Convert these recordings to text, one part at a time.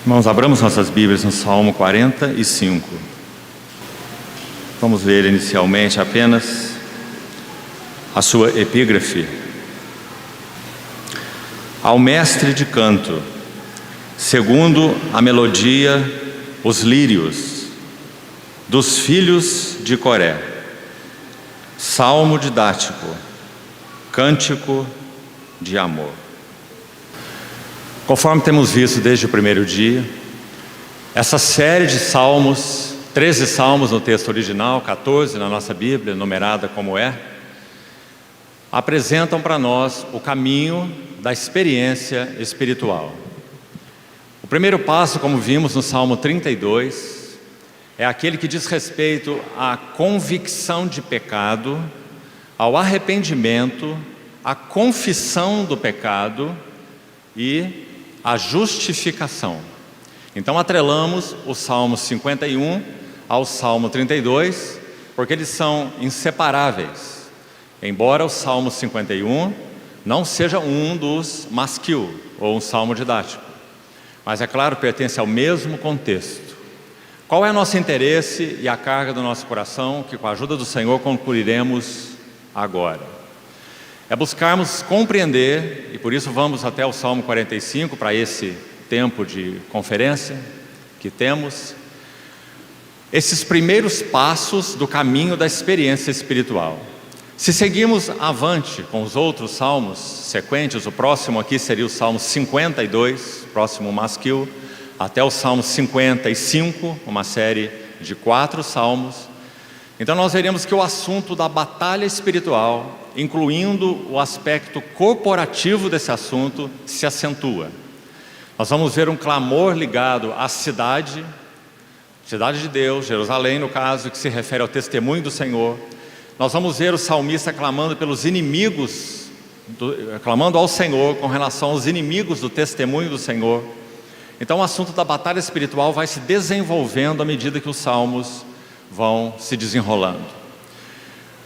Irmãos, abramos nossas Bíblias no Salmo 45. Vamos ler inicialmente apenas a sua epígrafe. Ao mestre de canto, segundo a melodia, os lírios dos filhos de Coré. Salmo didático, cântico de amor. Conforme temos visto desde o primeiro dia, essa série de salmos, 13 salmos no texto original, 14 na nossa Bíblia, numerada como é, apresentam para nós o caminho da experiência espiritual. O primeiro passo, como vimos no Salmo 32, é aquele que diz respeito à convicção de pecado, ao arrependimento, à confissão do pecado e a justificação. Então atrelamos o Salmo 51 ao Salmo 32, porque eles são inseparáveis. Embora o Salmo 51 não seja um dos masquil, ou um salmo didático, mas é claro, pertence ao mesmo contexto. Qual é o nosso interesse e a carga do nosso coração, que com a ajuda do Senhor concluiremos agora? É buscarmos compreender, e por isso vamos até o Salmo 45, para esse tempo de conferência que temos, esses primeiros passos do caminho da experiência espiritual. Se seguirmos avante com os outros salmos sequentes, o próximo aqui seria o Salmo 52, próximo masquil, até o Salmo 55, uma série de 4 salmos. Então nós veremos que o assunto da batalha espiritual, incluindo o aspecto corporativo desse assunto, se acentua. Nós vamos ver um clamor ligado à cidade de Deus, Jerusalém no caso, que se refere ao testemunho do Senhor. Nós vamos ver o salmista clamando pelos inimigos, clamando ao Senhor com relação aos inimigos do testemunho do Senhor. Então o assunto da batalha espiritual vai se desenvolvendo à medida que os salmos vão se desenrolando.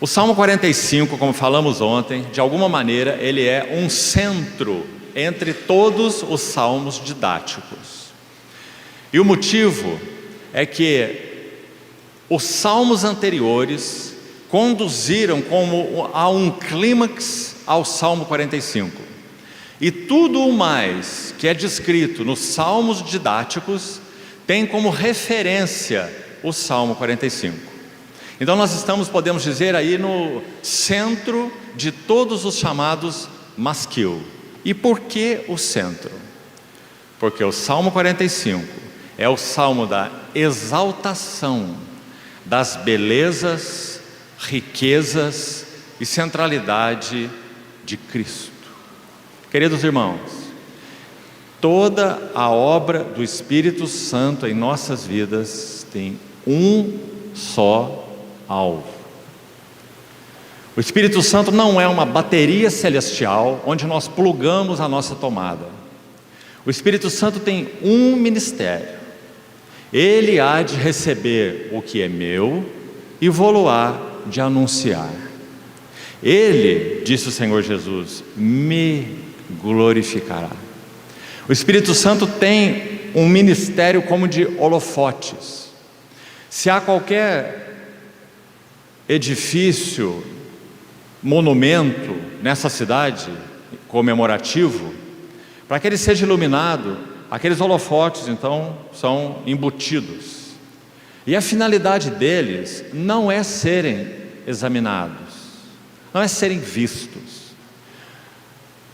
O Salmo 45, como falamos ontem, de alguma maneira ele é um centro entre todos os salmos didáticos. E o motivo é que os salmos anteriores conduziram como a um clímax ao Salmo 45. E tudo o mais que é descrito nos salmos didáticos tem como referência o Salmo 45. Então nós estamos, podemos dizer, aí no centro de todos os chamados masquil. E por que o centro? Porque o Salmo 45 é o salmo da exaltação das belezas, riquezas e centralidade de Cristo. Queridos irmãos, toda a obra do Espírito Santo em nossas vidas tem um só alvo. O Espírito Santo não é uma bateria celestial onde nós plugamos a nossa tomada. O Espírito Santo tem um ministério. Ele há de receber o que é meu e vou-lo-á de anunciar. Ele, disse o Senhor Jesus, me glorificará. O Espírito Santo tem um ministério como de holofotes. Se há qualquer edifício, monumento nessa cidade, comemorativo, para que ele seja iluminado, aqueles holofotes então são embutidos. E a finalidade deles não é serem examinados, não é serem vistos.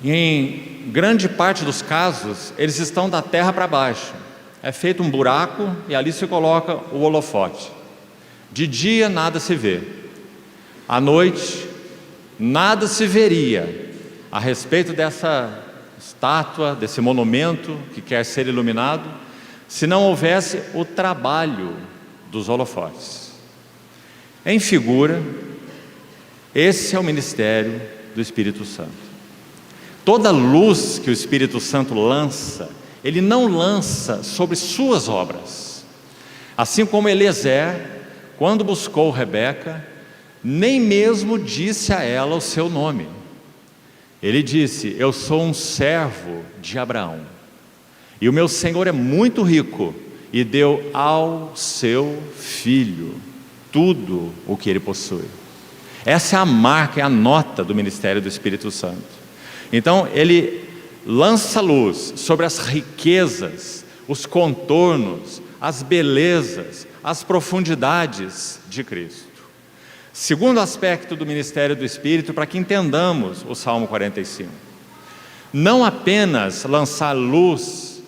Em grande parte dos casos, eles estão da terra para baixo. É feito um buraco e ali se coloca o holofote. De dia nada se vê. À noite nada se veria a respeito dessa estátua, desse monumento que quer ser iluminado, se não houvesse o trabalho dos holofotes. Em figura, esse é o ministério do Espírito Santo. Toda luz que o Espírito Santo lança, ele não lança sobre suas obras. Assim como Eliezer, quando buscou Rebeca, nem mesmo disse a ela o seu nome. Ele disse: eu sou um servo de Abraão. E o meu Senhor é muito rico e deu ao seu Filho tudo o que ele possui. Essa é a marca, é a nota do ministério do Espírito Santo. Então ele lança luz sobre as riquezas, os contornos, as belezas, as profundidades de Cristo. Segundo aspecto do ministério do Espírito, para que entendamos o Salmo 45. Não apenas lançar luz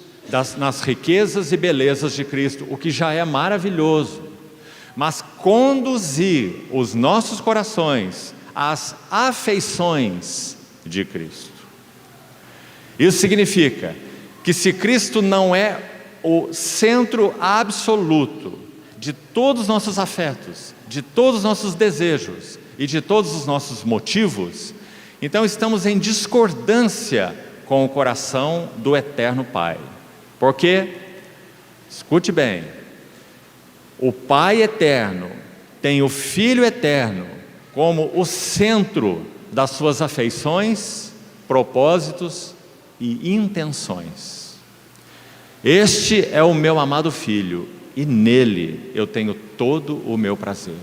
nas riquezas e belezas de Cristo, o que já é maravilhoso, mas conduzir os nossos corações às afeições de Cristo. Isso significa que se Cristo não é o centro absoluto de todos os nossos afetos, de todos os nossos desejos e de todos os nossos motivos, então estamos em discordância com o coração do Eterno Pai. Porque, escute bem, o Pai Eterno tem o Filho Eterno como o centro das suas afeições, propósitos e intenções. Este é o meu amado Filho, e nele eu tenho todo o meu prazer.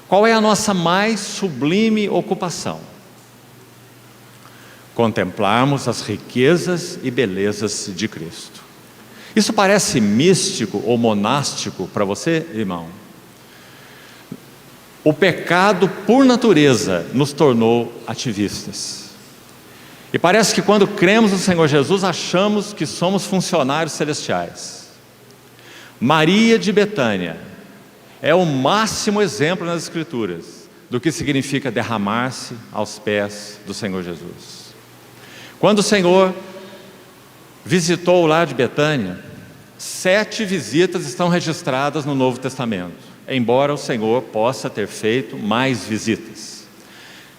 Qual é a nossa mais sublime ocupação? Contemplarmos as riquezas e belezas de Cristo. Isso parece místico ou monástico para você, irmão? O pecado, por natureza, nos tornou ativistas. E parece que quando cremos no Senhor Jesus, achamos que somos funcionários celestiais. Maria de Betânia é o máximo exemplo nas Escrituras do que significa derramar-se aos pés do Senhor Jesus. Quando o Senhor visitou o lar de Betânia, 7 visitas estão registradas no Novo Testamento, embora o Senhor possa ter feito mais visitas.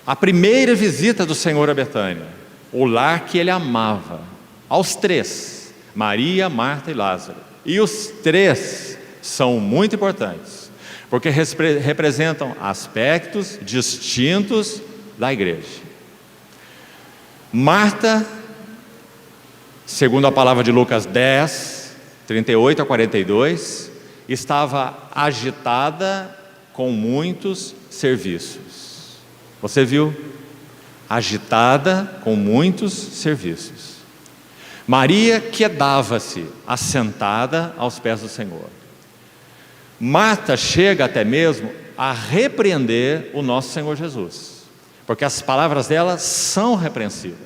A primeira visita do Senhor a Betânia, o lar que ele amava, aos 3, Maria, Marta e Lázaro. E os 3 são muito importantes, porque representam aspectos distintos da igreja. Marta, segundo a palavra de Lucas 10, 38 a 42, estava agitada com muitos serviços. Você viu? Agitada com muitos serviços. Maria quedava-se assentada aos pés do Senhor. Marta chega até mesmo a repreender o nosso Senhor Jesus, porque as palavras dela são repreensivas.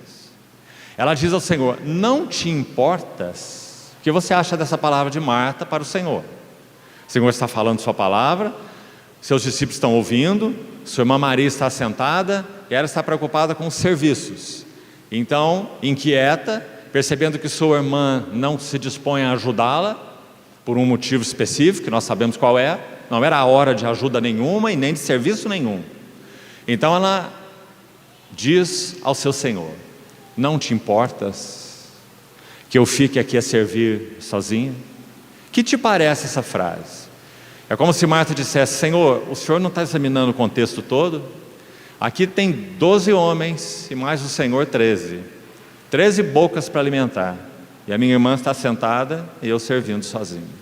Ela diz ao Senhor: não te importas? O que você acha dessa palavra de Marta para o Senhor? O Senhor está falando sua palavra, seus discípulos estão ouvindo, sua irmã Maria está sentada e ela está preocupada com os serviços. Então, inquieta, percebendo que sua irmã não se dispõe a ajudá-la, por um motivo específico, que nós sabemos qual é, não era a hora de ajuda nenhuma e nem de serviço nenhum. Então ela diz ao seu Senhor: não te importas que eu fique aqui a servir sozinha? Que te parece essa frase? É como se Marta dissesse: Senhor, o Senhor não está examinando o contexto todo? Aqui tem 12 homens e mais o Senhor 13 bocas para alimentar, e a minha irmã está sentada e eu servindo sozinho.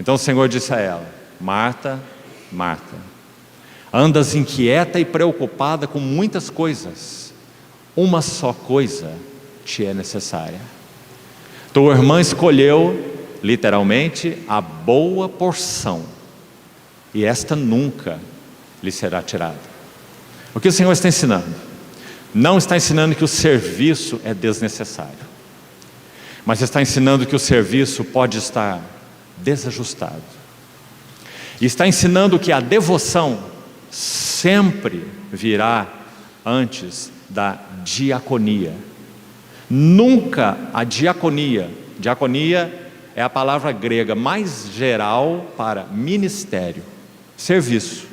Então o Senhor disse a ela: Marta, Marta, andas inquieta e preocupada com muitas coisas, uma só coisa te é necessária. Tua irmã escolheu, literalmente, a boa porção, e esta nunca lhe será tirada. O que o Senhor está ensinando? Não está ensinando que o serviço é desnecessário, mas está ensinando que o serviço pode estar desajustado. E está ensinando que a devoção sempre virá antes da diaconia. Nunca a diaconia é a palavra grega mais geral para ministério, serviço.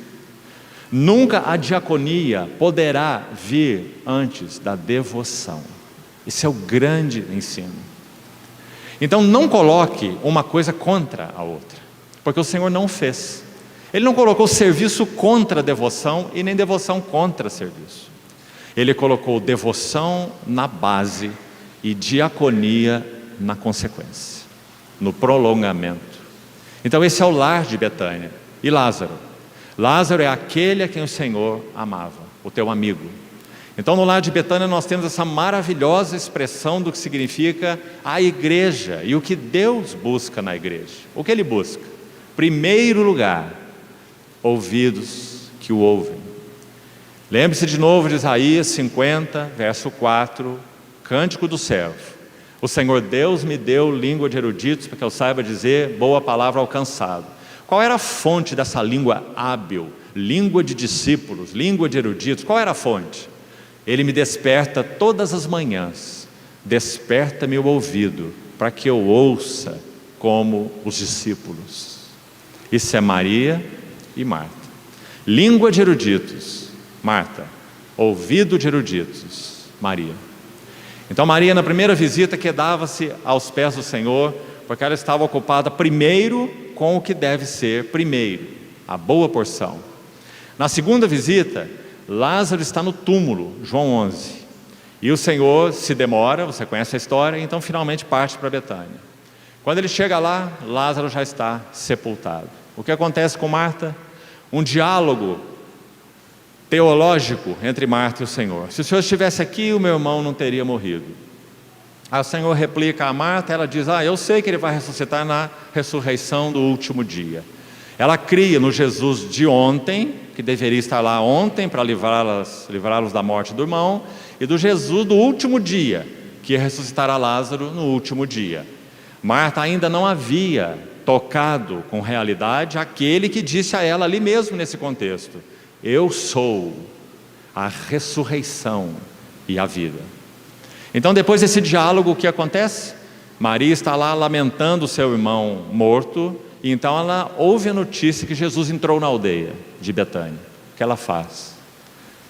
Nunca a diaconia poderá vir antes da devoção. Esse é o grande ensino. Então não coloque uma coisa contra a outra, porque o Senhor não fez. Ele não colocou serviço contra devoção e nem devoção contra serviço. Ele colocou devoção na base e diaconia na consequência, no prolongamento. Então esse é o lar de Betânia. E Lázaro? Lázaro é aquele a quem o Senhor amava, o teu amigo. Então no lar de Betânia nós temos essa maravilhosa expressão do que significa a igreja e o que Deus busca na igreja. O que Ele busca? Primeiro lugar, ouvidos que o ouvem. Lembre-se de novo de Isaías 50, verso 4, Cântico do servo. O Senhor Deus me deu língua de eruditos para que eu saiba dizer boa palavra ao cansado. Qual era a fonte dessa língua hábil? Língua de discípulos, língua de eruditos. Qual era a fonte? Ele me desperta todas as manhãs. Desperta-me o ouvido para que eu ouça como os discípulos. Isso é Maria e Marta. Língua de eruditos, Marta. Ouvido de eruditos, Maria. Então Maria, na primeira visita, quedava-se aos pés do Senhor, porque ela estava ocupada primeiro com o que deve ser primeiro, a boa porção. Na segunda visita, Lázaro está no túmulo, João 11. E o Senhor se demora, você conhece a história, então finalmente parte para Betânia. Quando ele chega lá, Lázaro já está sepultado. O que acontece com Marta? Um diálogo teológico entre Marta e o Senhor. Se o Senhor estivesse aqui, o meu irmão não teria morrido. Aí o Senhor replica a Marta, ela diz, eu sei que ele vai ressuscitar na ressurreição do último dia. Ela cria no Jesus de ontem, que deveria estar lá ontem para livrá-los da morte do irmão, e do Jesus do último dia, que ressuscitará Lázaro no último dia. Marta ainda não havia tocado com realidade aquele que disse a ela ali mesmo nesse contexto: eu sou a ressurreição e a vida. Então depois desse diálogo, o que acontece? Maria está lá lamentando o seu irmão morto, e então ela ouve a notícia que Jesus entrou na aldeia de Betânia. O que ela faz?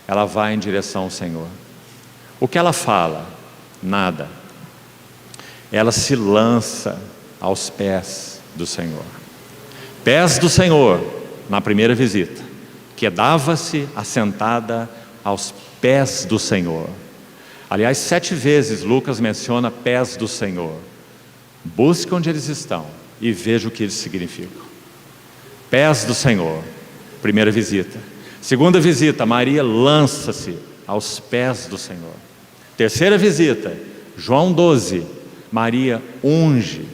Ela vai em direção ao Senhor. O que ela fala? Nada. Ela se lança aos pés do Senhor. Pés do Senhor, na primeira visita. Quedava-se assentada aos pés do Senhor. Aliás, 7 vezes Lucas menciona pés do Senhor. Busque onde eles estão e veja o que eles significam. Pés do Senhor, primeira visita. Segunda visita, Maria lança-se aos pés do Senhor. Terceira visita, João 12, Maria unge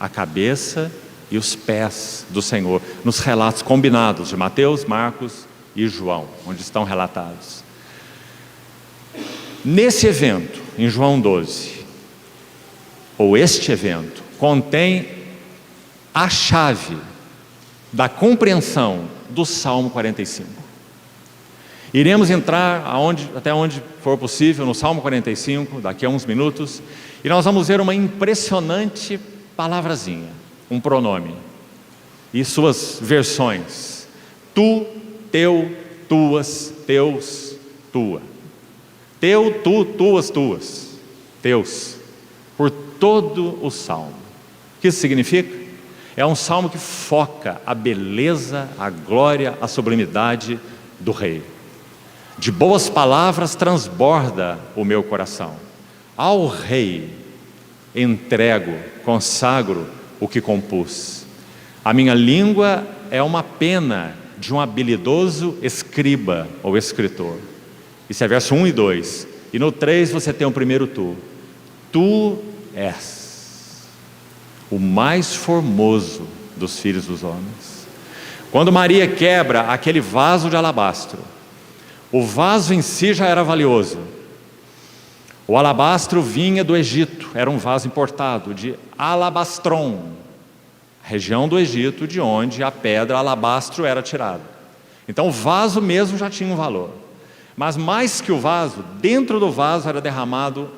a cabeça e os pés do Senhor, nos relatos combinados de Mateus, Marcos e João, onde estão relatados. Nesse evento, em João 12, ou este evento, contém a chave da compreensão do Salmo 45. Iremos entrar até onde for possível no Salmo 45, daqui a uns minutos, e nós vamos ver uma impressionante palavrazinha, um pronome, e suas versões: tu, teu, tuas, teus, tua. Teu, tu, tuas, tuas, teus, por todo o salmo. O que isso significa? É um salmo que foca a beleza, a glória, a sublimidade do Rei. De boas palavras transborda o meu coração. Ao Rei entrego, consagro o que compus. A minha língua é uma pena de um habilidoso escriba ou escritor. Isso é verso 1 e 2. E no 3 você tem o primeiro tu. Tu és o mais formoso dos filhos dos homens. Quando Maria quebra aquele vaso de alabastro, o vaso em si já era valioso. O alabastro vinha do Egito, era um vaso importado de Alabastron, região do Egito de onde a pedra alabastro era tirada. Então o vaso mesmo já tinha um valor. Mas mais que o vaso, dentro do vaso era derramado,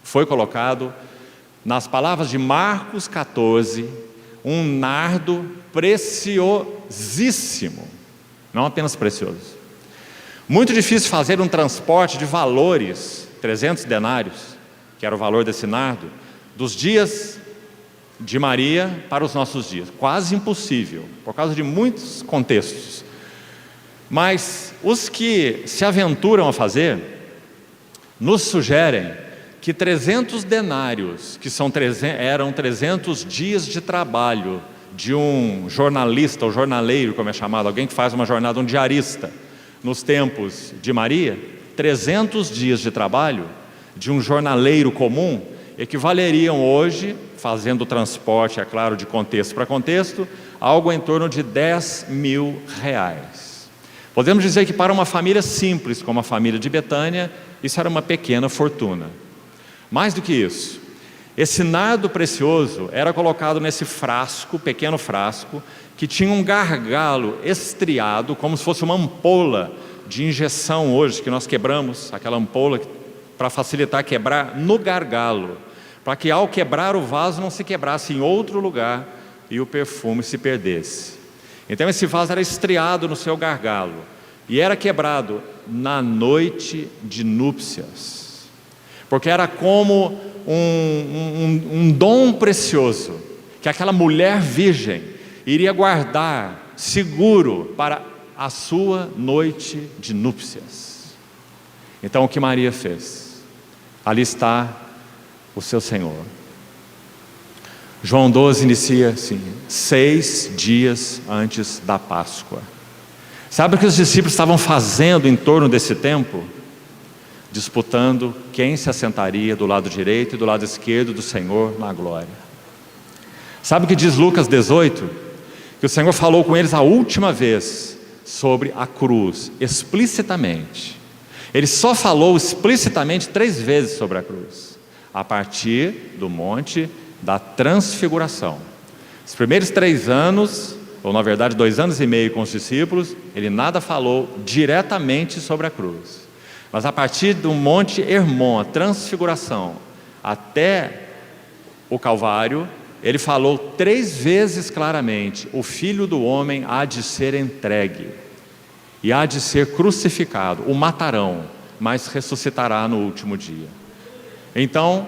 foi colocado, nas palavras de Marcos 14, um nardo preciosíssimo, não apenas precioso. Muito difícil fazer um transporte de valores, 300 denários, que era o valor desse nardo, dos dias de Maria para os nossos dias. Quase impossível, por causa de muitos contextos. Mas os que se aventuram a fazer, nos sugerem que 300 denários, que eram 300 dias de trabalho de um jornalista, ou jornaleiro, como é chamado, alguém que faz uma jornada, um diarista, nos tempos de Maria, 300 dias de trabalho de um jornaleiro comum equivaleriam hoje, fazendo o transporte, é claro, de contexto para contexto, algo em torno de R$10.000. Podemos dizer que para uma família simples, como a família de Betânia, isso era uma pequena fortuna. Mais do que isso, esse nardo precioso era colocado nesse frasco, pequeno frasco, que tinha um gargalo estriado, como se fosse uma ampola de injeção hoje, que nós quebramos, aquela ampola para facilitar quebrar no gargalo, para que ao quebrar o vaso não se quebrasse em outro lugar e o perfume se perdesse. Então esse vaso era estriado no seu gargalo e era quebrado na noite de núpcias, porque era como um dom precioso que aquela mulher virgem iria guardar seguro para a sua noite de núpcias. Então o que Maria fez? Ali está o seu Senhor. João 12 inicia assim: 6 dias antes da Páscoa. Sabe o que os discípulos estavam fazendo em torno desse tempo? Disputando quem se assentaria do lado direito e do lado esquerdo do Senhor na glória. Sabe o que diz Lucas 18? Que o Senhor falou com eles a última vez sobre a cruz, explicitamente. Ele só falou explicitamente 3 vezes sobre a cruz, a partir do monte da transfiguração. Os primeiros 3 anos, ou na verdade 2 anos e meio com os discípulos, ele nada falou diretamente sobre a cruz. Mas a partir do monte Hermon, a transfiguração, até o Calvário, ele falou 3 vezes claramente: o Filho do Homem há de ser entregue e há de ser crucificado, o matarão, mas ressuscitará no último dia. Então,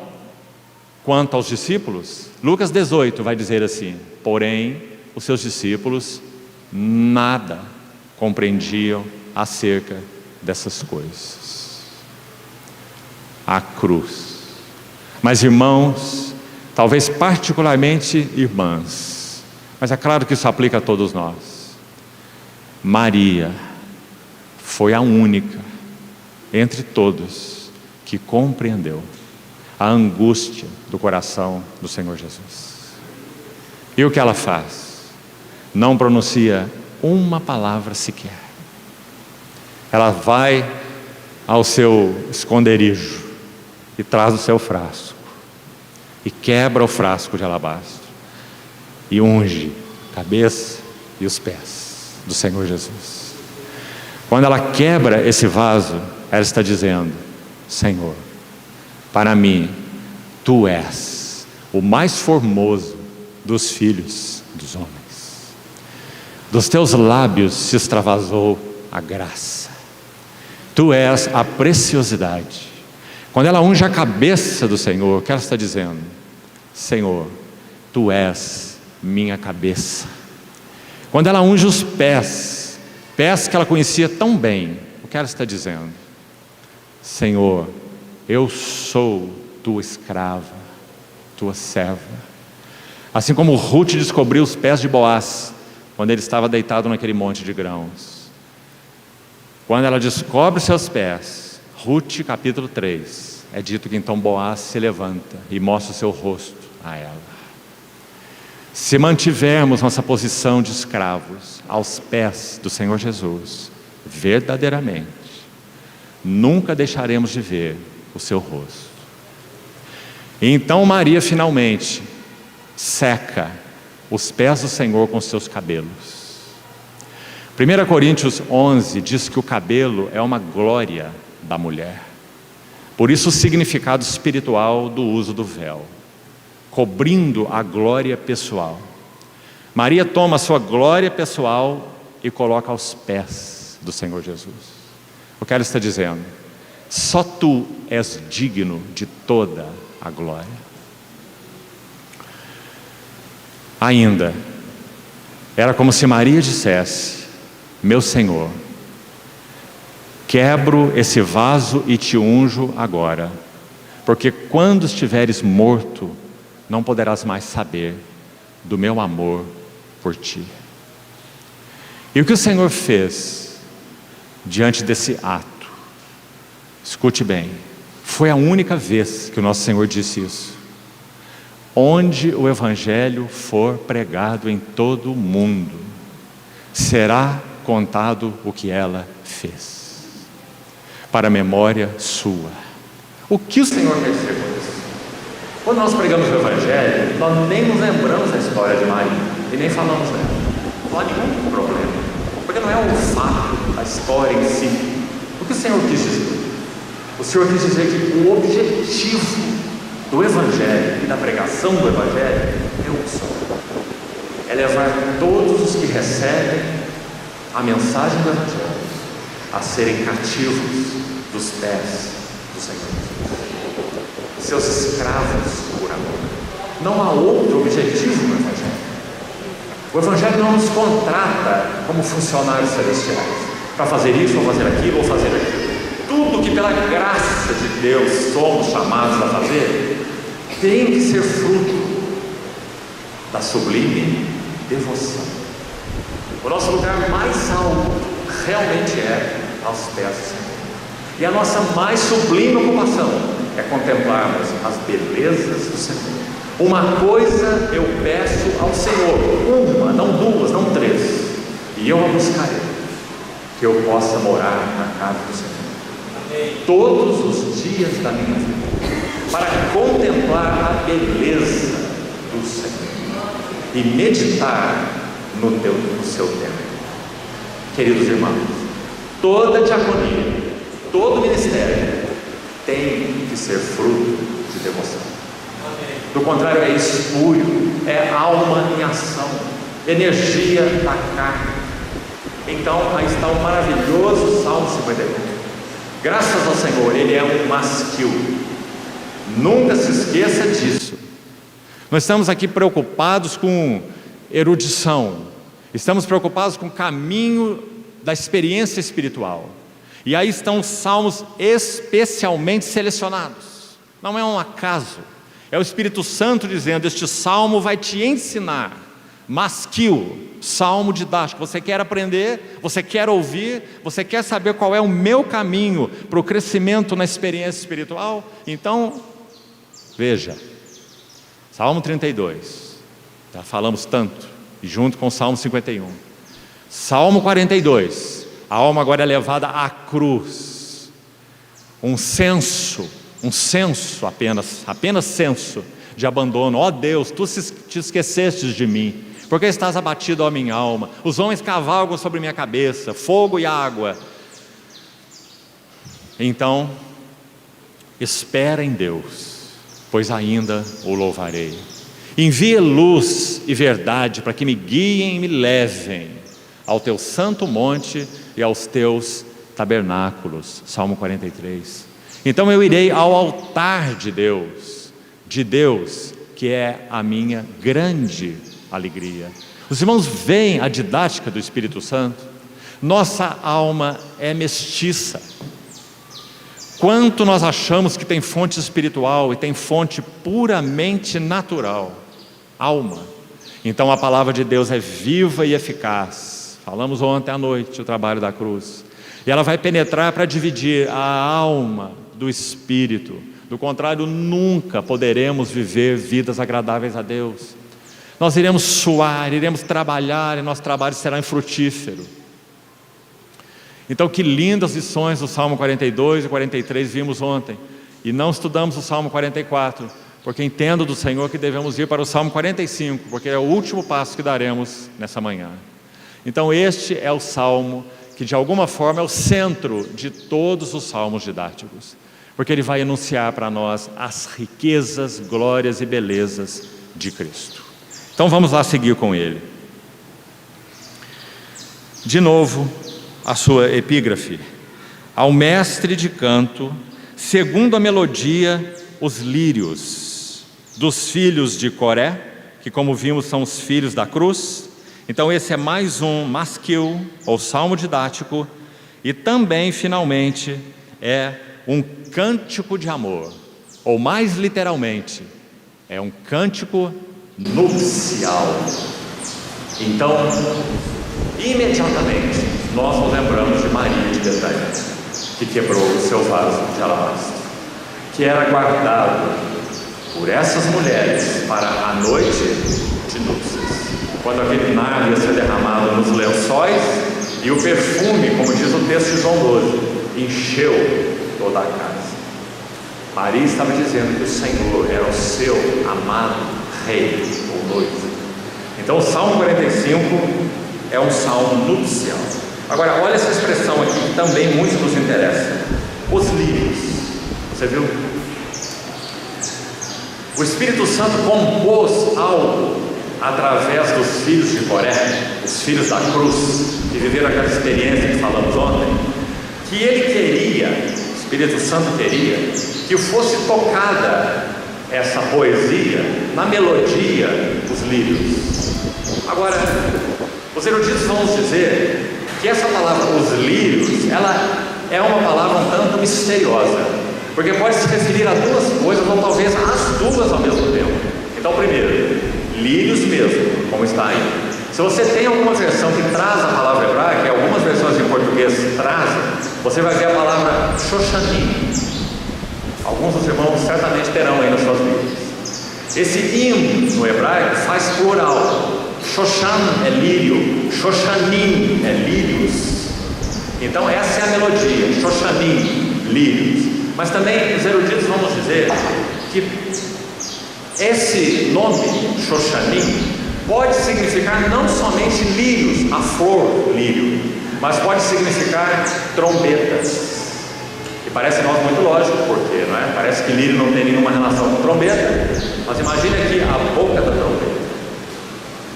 quanto aos discípulos, Lucas 18 vai dizer assim: porém, os seus discípulos nada compreendiam acerca dessas coisas. A cruz. Mas irmãos, talvez particularmente irmãs, mas é claro que isso aplica a todos nós. Maria foi a única entre todos que compreendeu a angústia do coração do Senhor Jesus. E o que ela faz? Não pronuncia uma palavra sequer. Ela vai ao seu esconderijo e traz o seu frasco e quebra o frasco de alabastro e unge a cabeça e os pés do Senhor Jesus. Quando ela quebra esse vaso, ela está dizendo: Senhor, para mim, Tu és o mais formoso dos filhos dos homens. Dos Teus lábios se extravasou a graça. Tu és a preciosidade. Quando ela unge a cabeça do Senhor, o que ela está dizendo? Senhor, Tu és minha cabeça. Quando ela unge os pés, pés que ela conhecia tão bem, o que ela está dizendo? Senhor, eu sou Tua escrava, Tua serva. Assim como Ruth descobriu os pés de Boaz, quando ele estava deitado naquele monte de grãos. Quando ela descobre seus pés, Ruth capítulo 3, é dito que então Boaz se levanta e mostra o seu rosto a ela. Se mantivermos nossa posição de escravos aos pés do Senhor Jesus, verdadeiramente, nunca deixaremos de ver o seu rosto. E então Maria finalmente seca os pés do Senhor com os seus cabelos. 1 Coríntios 11 diz que o cabelo é uma glória da mulher. Por isso o significado espiritual do uso do véu, cobrindo a glória pessoal. Maria toma a sua glória pessoal e coloca aos pés do Senhor Jesus. O que ela está dizendo? Só Tu és digno de toda a glória. Ainda, era como se Maria dissesse: meu Senhor, quebro esse vaso e Te unjo agora, porque quando estiveres morto, não poderás mais saber do meu amor por ti. E o que o Senhor fez diante desse ato, escute bem, foi a única vez que o nosso Senhor disse isso. Onde o Evangelho for pregado em todo o mundo, será contado o que ela fez, para a memória sua. O que o Senhor quer dizer com isso? Quando nós pregamos o Evangelho, nós nem nos lembramos da história de Maria, e nem falamos dela. Não há nenhum problema, porque não é o fato, a história em si. O que o Senhor quis dizer? O Senhor quis dizer que o objetivo do Evangelho e da pregação do Evangelho é um só: é levar todos os que recebem a mensagem do Evangelho a serem cativos dos pés do Senhor Jesus, seus escravos por amor. Não há outro objetivo no Evangelho. O Evangelho não nos contrata como funcionários celestiais para fazer isso ou fazer aquilo ou fazer aquilo. Tudo que pela graça de Deus somos chamados a fazer tem que ser fruto da sublime devoção. O nosso lugar mais alto realmente é aos pés do Senhor. E a nossa mais sublime ocupação é contemplarmos as belezas do Senhor. Uma coisa eu peço ao Senhor, uma, não duas, não três, e eu a buscarei, que eu possa morar na casa do Senhor todos os dias da minha vida, para contemplar a beleza do Senhor e meditar no seu tempo. Queridos irmãos, toda diaconia, todo ministério tem que ser fruto de devoção. Do contrário, é espúrio, é alma em ação, energia da carne. Então aí está o maravilhoso Salmo 51. Graças ao Senhor, Ele é um masquil. Nunca se esqueça disso. Nós estamos aqui preocupados com erudição, estamos preocupados com o caminho da experiência espiritual. E aí estão os salmos especialmente selecionados. Não é um acaso, é o Espírito Santo dizendo: este salmo vai te ensinar. Masquil, salmo didático. Você quer aprender, você quer ouvir, você quer saber qual é o meu caminho para o crescimento na experiência espiritual? Então, veja, Salmo 32, já falamos tanto, e junto com o Salmo 51. Salmo 42, a alma agora é levada à cruz. Um senso apenas senso de abandono. Ó Deus, tu te esquecestes de mim. Porque estás abatido, ó minha alma? Os homens cavalgam sobre minha cabeça, fogo e água. Então, espera em Deus, pois ainda o louvarei. Envia luz e verdade para que me guiem e me levem ao teu santo monte e aos teus tabernáculos. Salmo 43. Então eu irei ao altar de Deus, que é a minha grande alegria. Os irmãos veem a didática do Espírito Santo? Nossa alma é mestiça. Quanto nós achamos que tem fonte espiritual e tem fonte puramente natural, alma. Então a palavra de Deus é viva e eficaz. Falamos ontem à noite o trabalho da cruz. E ela vai penetrar para dividir a alma do espírito. Do contrário, nunca poderemos viver vidas agradáveis a Deus. Nós iremos suar, iremos trabalhar, e nosso trabalho será infrutífero. Então, que lindas lições do Salmo 42 e 43 vimos ontem. E não estudamos o Salmo 44, porque entendo do Senhor que devemos ir para o Salmo 45, porque é o último passo que daremos nessa manhã. Então, este é o Salmo que de alguma forma é o centro de todos os salmos didáticos, porque ele vai enunciar para nós as riquezas, glórias e belezas de Cristo. Então vamos lá seguir com ele. De novo, a sua epígrafe. Ao mestre de canto, segundo a melodia, os lírios dos filhos de Coré, que como vimos são os filhos da cruz. Então esse é mais um masquil, ou salmo didático, e também finalmente é um cântico de amor ou mais literalmente, é um cântico nupcial. Então, imediatamente, nós nos lembramos de Maria de Betânia, que quebrou o seu vaso de alabastro, que era guardado por essas mulheres para a noite de núpcias, quando aquele nardo ia ser derramado nos lençóis e o perfume, como diz o texto de João 12, encheu toda a casa. Maria estava dizendo que o Senhor era o seu amado rei ou noivo. Então o Salmo 45 é um salmo nupcial. Agora, olha essa expressão aqui que também muito nos interessa: os lírios. Você viu? O Espírito Santo compôs algo através dos filhos de Coré, os filhos da cruz, que viveram aquela experiência que falamos ontem, que ele queria, o Espírito Santo queria, que fosse tocada essa poesia na melodia dos lírios. Agora, os eruditos vão nos dizer que essa palavra, os lírios, ela é uma palavra um tanto misteriosa, porque pode se referir a duas coisas, ou talvez as duas ao mesmo tempo. Então, primeiro, lírios mesmo, como está aí. Se você tem alguma versão que traz a palavra hebraica, e algumas versões em português trazem, você vai ver a palavra Shoshanim. Alguns dos irmãos certamente terão aí nas suas Bíblias. Esse im no hebraico faz plural. Shoshan é lírio, Shoshanim é lírios. Então essa é a melodia, Shoshanim, lírios. Mas também os eruditos vão nos dizer que esse nome, Shoshanim, pode significar não somente lírios, a flor lírio, mas pode significar trombetas. E parece a nós muito lógico, porque não é? Parece que lírio não tem nenhuma relação com trombeta, mas imagine aqui a boca da trombeta.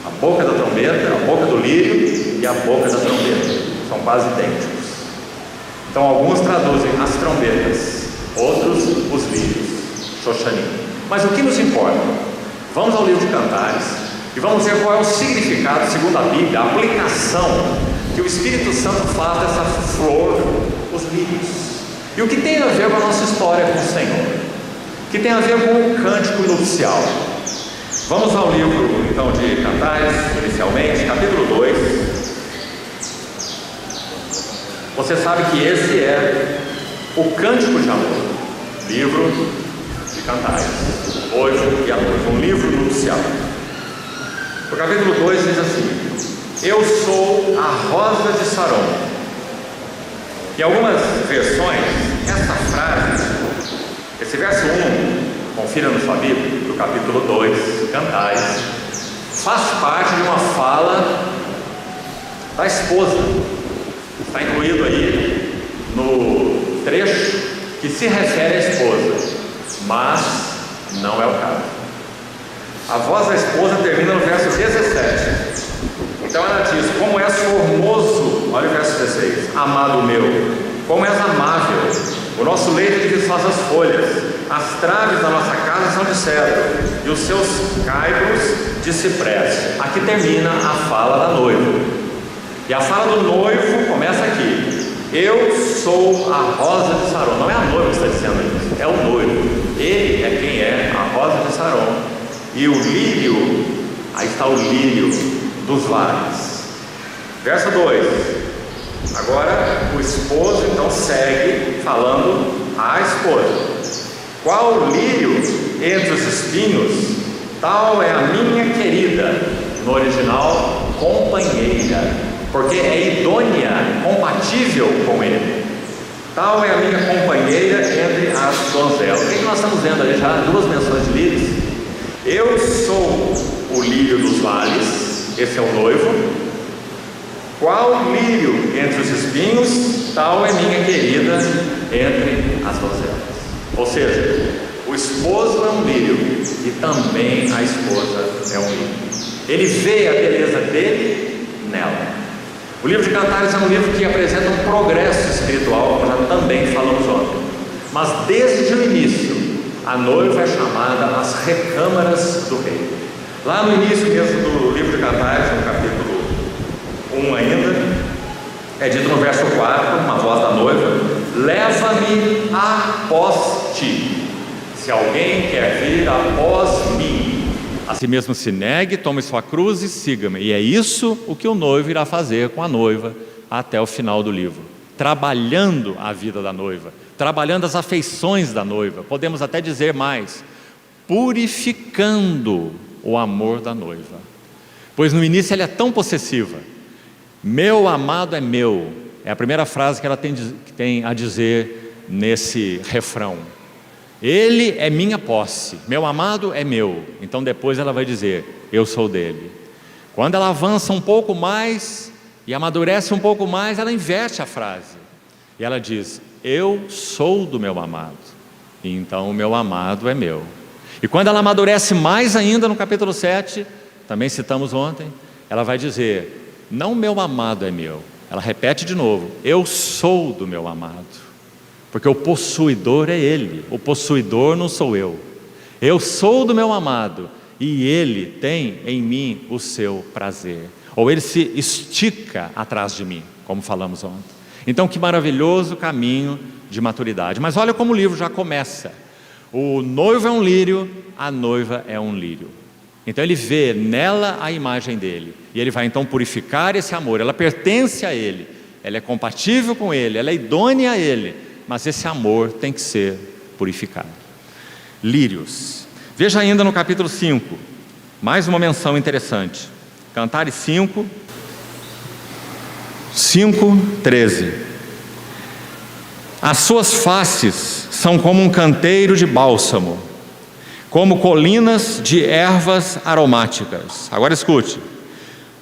A boca da trombeta, a boca do lírio e a boca da trombeta são quase idênticos. Então alguns traduzem as trombetas, outros os lírios, Shoshanim. Mas o que nos importa? Vamos ao livro de Cantares e vamos ver qual é o significado, segundo a Bíblia, a aplicação que o Espírito Santo faz dessa flor, os lírios. E o que tem a ver com a nossa história com o Senhor? O que tem a ver com o cântico nupcial? Vamos ao livro, então, de Cantares, inicialmente, capítulo 2. Você sabe que esse é o cântico de amor, livro de Cantares, noivo e a noiva, um livro nupcial. O capítulo 2 diz assim: eu sou a rosa de Saron. Em algumas versões, essa frase, esse verso 1, confira na sua Bíblia, do capítulo 2, Cantares, faz parte de uma fala da esposa. Está incluído aí no trecho que se refere à esposa, mas não é o caso. A voz da esposa termina no verso 17. Então ela diz: como és formoso, olha o verso 16, amado meu, como és amável, o nosso leito de viçosas folhas, as traves da nossa casa são de cedro, e os seus caibros de cipreste. Aqui termina a fala da noiva. E a fala do noivo começa aqui: eu sou a rosa de Saron. Não é a noiva que está dizendo isso, é o noivo. Ele é quem é a rosa de Saron. E o lírio, aí está o lírio dos vales. Verso 2. Agora o esposo então segue falando à esposa: qual lírio entre os espinhos, tal é a minha querida. No original, companheira, porque é idônea, compatível com ele. Tal é a minha companheira entre as donzelas. O que nós estamos vendo ali já? Duas menções de lírios. Eu sou o lírio dos vales, esse é o noivo. Qual lírio entre os espinhos, tal é minha querida entre as donzelas. Ou seja, o esposo é um lírio e também a esposa é um lírio. Ele vê a beleza dele nela. O livro de Cantares é um livro que apresenta um progresso espiritual, como já também falamos ontem. Mas desde o início, a noiva é chamada as recâmaras do rei. Lá no início mesmo do livro de Cantares, no capítulo 1 ainda, é dito no verso 4, uma voz da noiva: leva-me após ti. Se Se alguém quer vir após mim, a si mesmo se negue, tome sua cruz e siga-me. E é isso o que o noivo irá fazer com a noiva até o final do livro, trabalhando a vida da noiva, trabalhando as afeições da noiva, podemos até dizer mais, purificando o amor da noiva. Pois no início ela é tão possessiva. Meu amado é meu, é a primeira frase que ela tem a dizer nesse refrão. Ele é minha posse, meu amado é meu. Então depois ela vai dizer, eu sou dele. Quando ela avança um pouco mais e amadurece um pouco mais, ela inverte a frase. E ela diz, eu sou do meu amado, e então o meu amado é meu. E quando ela amadurece mais ainda no capítulo 7, também citamos ontem, ela vai dizer, não meu amado é meu. Ela repete de novo, eu sou do meu amado. Porque o possuidor é ele, o possuidor não sou eu. Eu sou do meu amado e ele tem em mim o seu prazer. Ou ele se estica atrás de mim, como falamos ontem. Então que maravilhoso caminho de maturidade. Mas olha como o livro já começa. O noivo é um lírio, a noiva é um lírio. Então ele vê nela a imagem dele. E ele vai então purificar esse amor. Ela pertence a ele, ela é compatível com ele, ela é idônea a ele. Mas esse amor tem que ser purificado. Lírios. Veja ainda no capítulo 5, mais uma menção interessante. Cantares 5, 13. As suas faces são como um canteiro de bálsamo, como colinas de ervas aromáticas. Agora escute.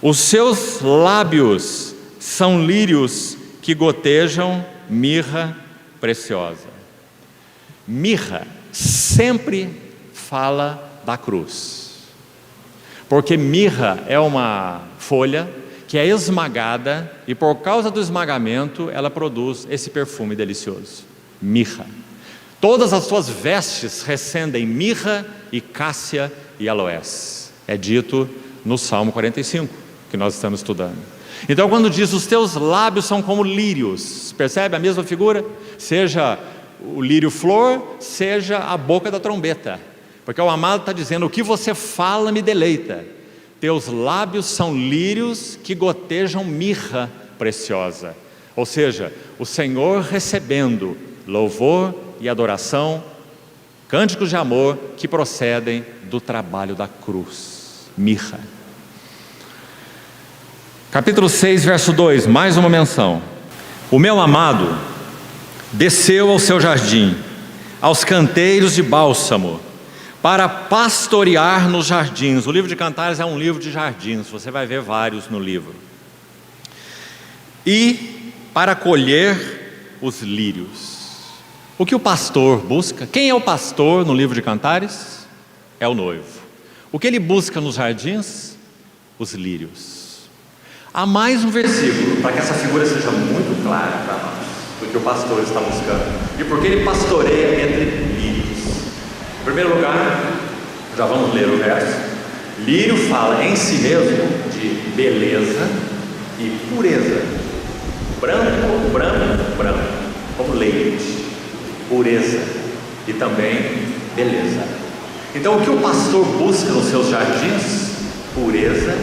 Os seus lábios são lírios que gotejam mirra preciosa. Mirra sempre fala da cruz, porque mirra é uma folha que é esmagada e por causa do esmagamento ela produz esse perfume delicioso. Mirra. Todas as suas vestes recendem mirra e cássia e aloés. É dito no Salmo 45, que nós estamos estudando. Então quando diz, os teus lábios são como lírios, percebe a mesma figura? Seja o lírio flor, seja a boca da trombeta, porque o amado está dizendo, o que você fala me deleita. Teus lábios são lírios que gotejam mirra preciosa. Ou seja, o Senhor recebendo louvor e adoração, cânticos de amor que procedem do trabalho da cruz. Mirra. Capítulo 6, verso 2, mais uma menção. O meu amado desceu ao seu jardim, aos canteiros de bálsamo, para pastorear nos jardins. O livro de Cantares é um livro de jardins, você vai ver vários no livro. E para colher os lírios. O que o pastor busca? Quem é o pastor no livro de Cantares? É o noivo. O que ele busca nos jardins? Os lírios. Há mais um versículo, para que essa figura seja muito clara para nós, do que o pastor está buscando. E porque ele pastoreia entre lírios. Em primeiro lugar, já vamos ler o verso. Lírio fala em si mesmo de beleza e pureza. Branco, branco, branco, como leite. Pureza e também beleza. Então o que o pastor busca nos seus jardins? Pureza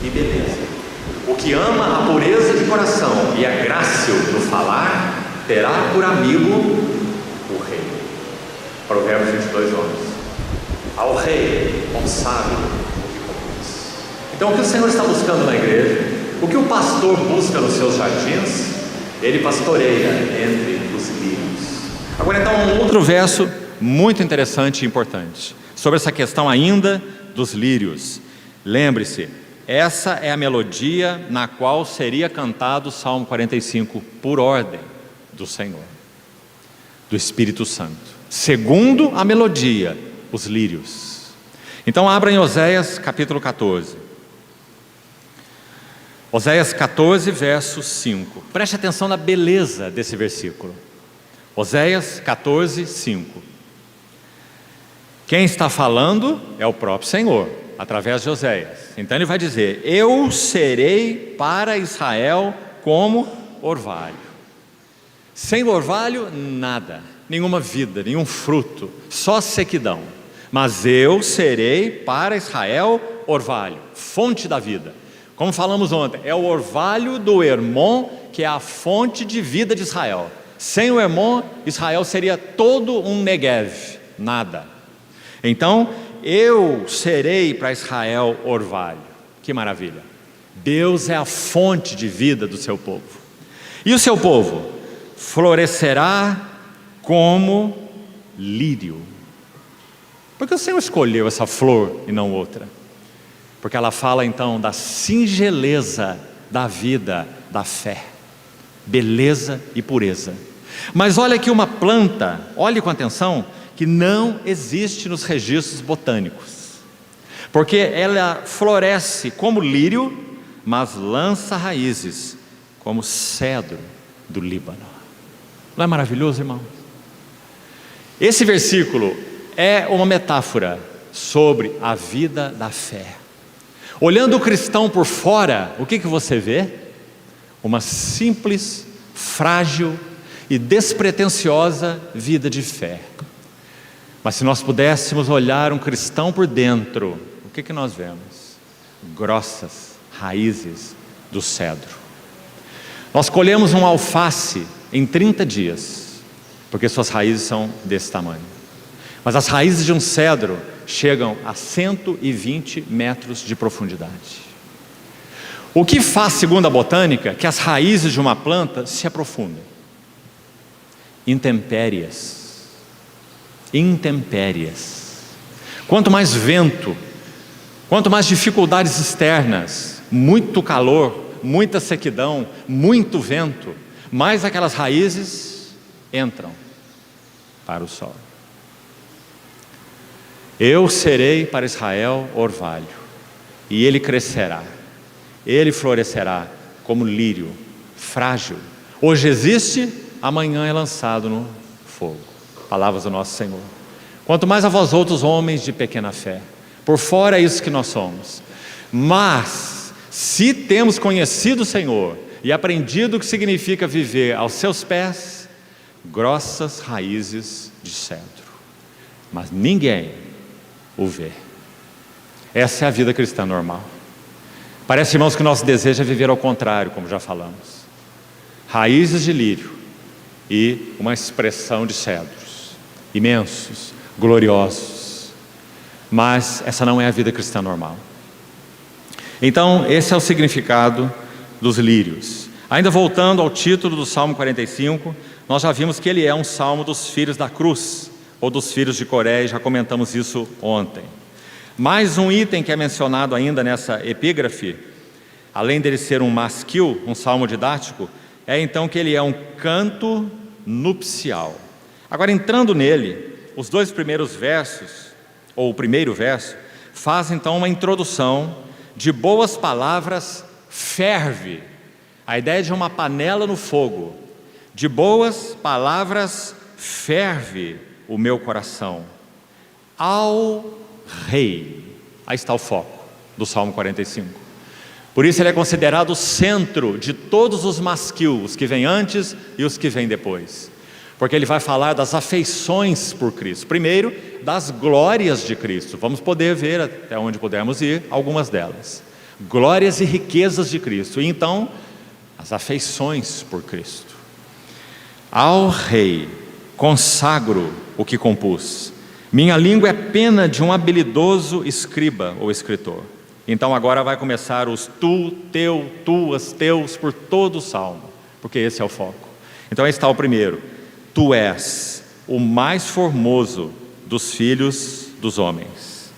e beleza. O que ama a pureza de coração e é grácil no falar, terá por amigo o rei. Provérbios 22, 11. Ao rei, ao sábio, o que conduz. Então o que o Senhor está buscando na igreja, o que o pastor busca nos seus jardins, ele pastoreia entre os lírios. Agora então um outro verso muito interessante e importante, sobre essa questão ainda dos lírios. Lembre-se, essa é a melodia na qual seria cantado o Salmo 45 por ordem do Senhor, do Espírito Santo. Segundo a melodia, os lírios. Então abra em Oséias capítulo 14. Oséias 14, verso 5. Preste atenção na beleza desse versículo. Oséias 14, 5. Quem está falando é o próprio Senhor, através de Oséias. Então ele vai dizer, eu serei para Israel como orvalho. Sem orvalho, nada. nenhuma vida, nenhum fruto, só sequidão. Mas eu serei para Israel orvalho, fonte da vida. Como falamos ontem, é o orvalho do Hermon que é a fonte de vida de Israel. Sem o Hermon, Israel seria todo um Negev, nada. Então, eu serei para Israel orvalho. Que maravilha! Deus é a fonte de vida do seu povo. E o seu povo florescerá como lírio. Por que o Senhor escolheu essa flor e não outra? Porque ela fala então da singeleza da vida, da fé, beleza e pureza. Mas olha aqui uma planta, olhe com atenção, que não existe nos registros botânicos, porque ela floresce como lírio, mas lança raízes como cedro do Líbano. Não é maravilhoso, irmão? Esse versículo é uma metáfora sobre a vida da fé. Olhando o cristão por fora, o que você vê? Uma simples, frágil e despretensiosa vida de fé. Mas se nós pudéssemos olhar um cristão por dentro, o que nós vemos? Grossas raízes do cedro. Nós colhemos um alface em 30 dias, porque suas raízes são desse tamanho. Mas as raízes de um cedro chegam a 120 metros de profundidade. O que faz, segundo a botânica, que as raízes de uma planta se aprofundem? Intempéries. Intempéries. Quanto mais vento, quanto mais dificuldades externas, muito calor, muita sequidão, muito vento, mais aquelas raízes entram para o sol. Eu serei para Israel orvalho, e ele crescerá, ele florescerá como lírio, frágil. Hoje existe, amanhã é lançado no fogo. Palavras do nosso Senhor. Quanto mais a vós outros, homens de pequena fé. Por fora é isso que nós somos. Mas, se temos conhecido o Senhor e aprendido o que significa viver aos seus pés, grossas raízes de cedro. Mas ninguém o vê. Essa é a vida cristã normal. Parece, irmãos, que o nosso desejo é viver ao contrário, como já falamos. Raízes de lírio e uma expressão de cedros, imensos, gloriosos. Mas essa não é a vida cristã normal. Então, esse é o significado dos lírios. Ainda voltando ao título do Salmo 45, nós já vimos que ele é um salmo dos filhos da cruz, ou dos filhos de Coré, e já comentamos isso ontem. Mais um item que é mencionado ainda nessa epígrafe, além dele ser um masquil, um salmo didático, é então que ele é um canto nupcial. Agora, entrando nele, os dois primeiros versos, ou o primeiro verso, faz então uma introdução de boas palavras ferve. A ideia de uma panela no fogo. De boas palavras ferve o meu coração ao Rei. Aí está o foco do Salmo 45. Por isso ele é considerado o centro de todos os masquil, os que vêm antes e os que vêm depois. Porque ele vai falar das afeições por Cristo. Primeiro, das glórias de Cristo. Vamos poder ver, até onde pudermos ir, algumas delas. Glórias e riquezas de Cristo. E então, as afeições por Cristo. Ao Rei consagro o que compus. Minha língua é pena de um habilidoso escriba ou escritor. Então agora vai começar os tu, teu, tuas, teus por todo o salmo, porque esse é o foco. Então aí está o primeiro. Tu és o mais formoso dos filhos dos homens.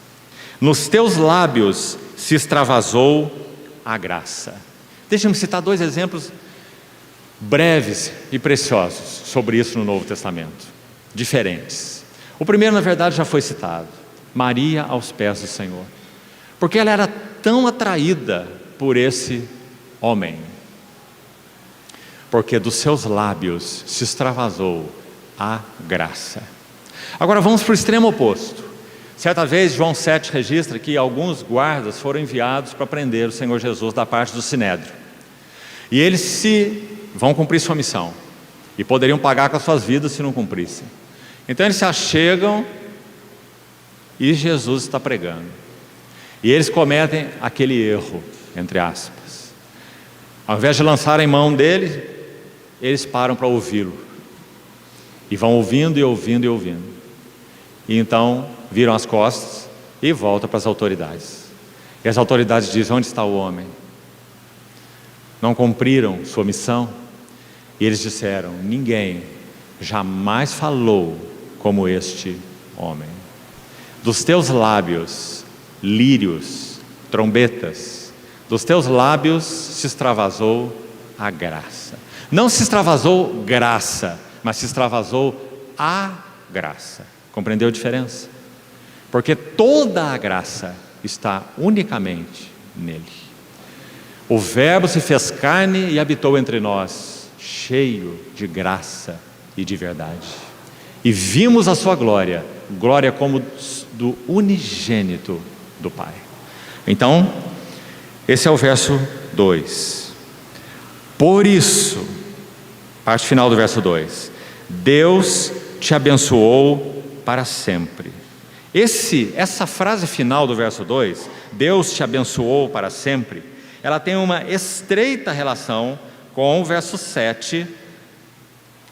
Nos teus lábios se extravasou a graça. Deixa-me citar dois exemplos breves e preciosos sobre isso no Novo Testamento, diferentes. O primeiro, na verdade, já foi citado. Maria aos pés do Senhor. Porque ela era tão atraída por esse homem. Porque dos seus lábios se extravasou a graça. Agora vamos para o extremo oposto. Certa vez, João 7 registra que alguns guardas foram enviados para prender o Senhor Jesus da parte do Sinédrio. E eles vão cumprir sua missão. e poderiam pagar com as suas vidas se não cumprissem. Então eles se achegam e Jesus está pregando. E eles cometem aquele erro, entre aspas. Ao invés de lançarem mão dele, eles param para ouvi-lo. E vão ouvindo e ouvindo e ouvindo. E então viram as costas e voltam para as autoridades. E as autoridades dizem: onde está o homem? Não cumpriram sua missão? E eles disseram: ninguém jamais falou como este homem. Dos teus lábios, lírios, trombetas, dos teus lábios se extravasou a graça. Não se extravasou graça, mas se extravasou a graça. Compreendeu a diferença? Porque toda a graça está unicamente nele. O Verbo se fez carne e habitou entre nós, cheio de graça e de verdade. E vimos a sua glória, glória como do unigênito do Pai. Então, esse é o verso 2. Por isso, parte final do verso 2, Deus te abençoou para sempre. Essa frase final do verso 2, Deus te abençoou para sempre, ela tem uma estreita relação com o verso 7,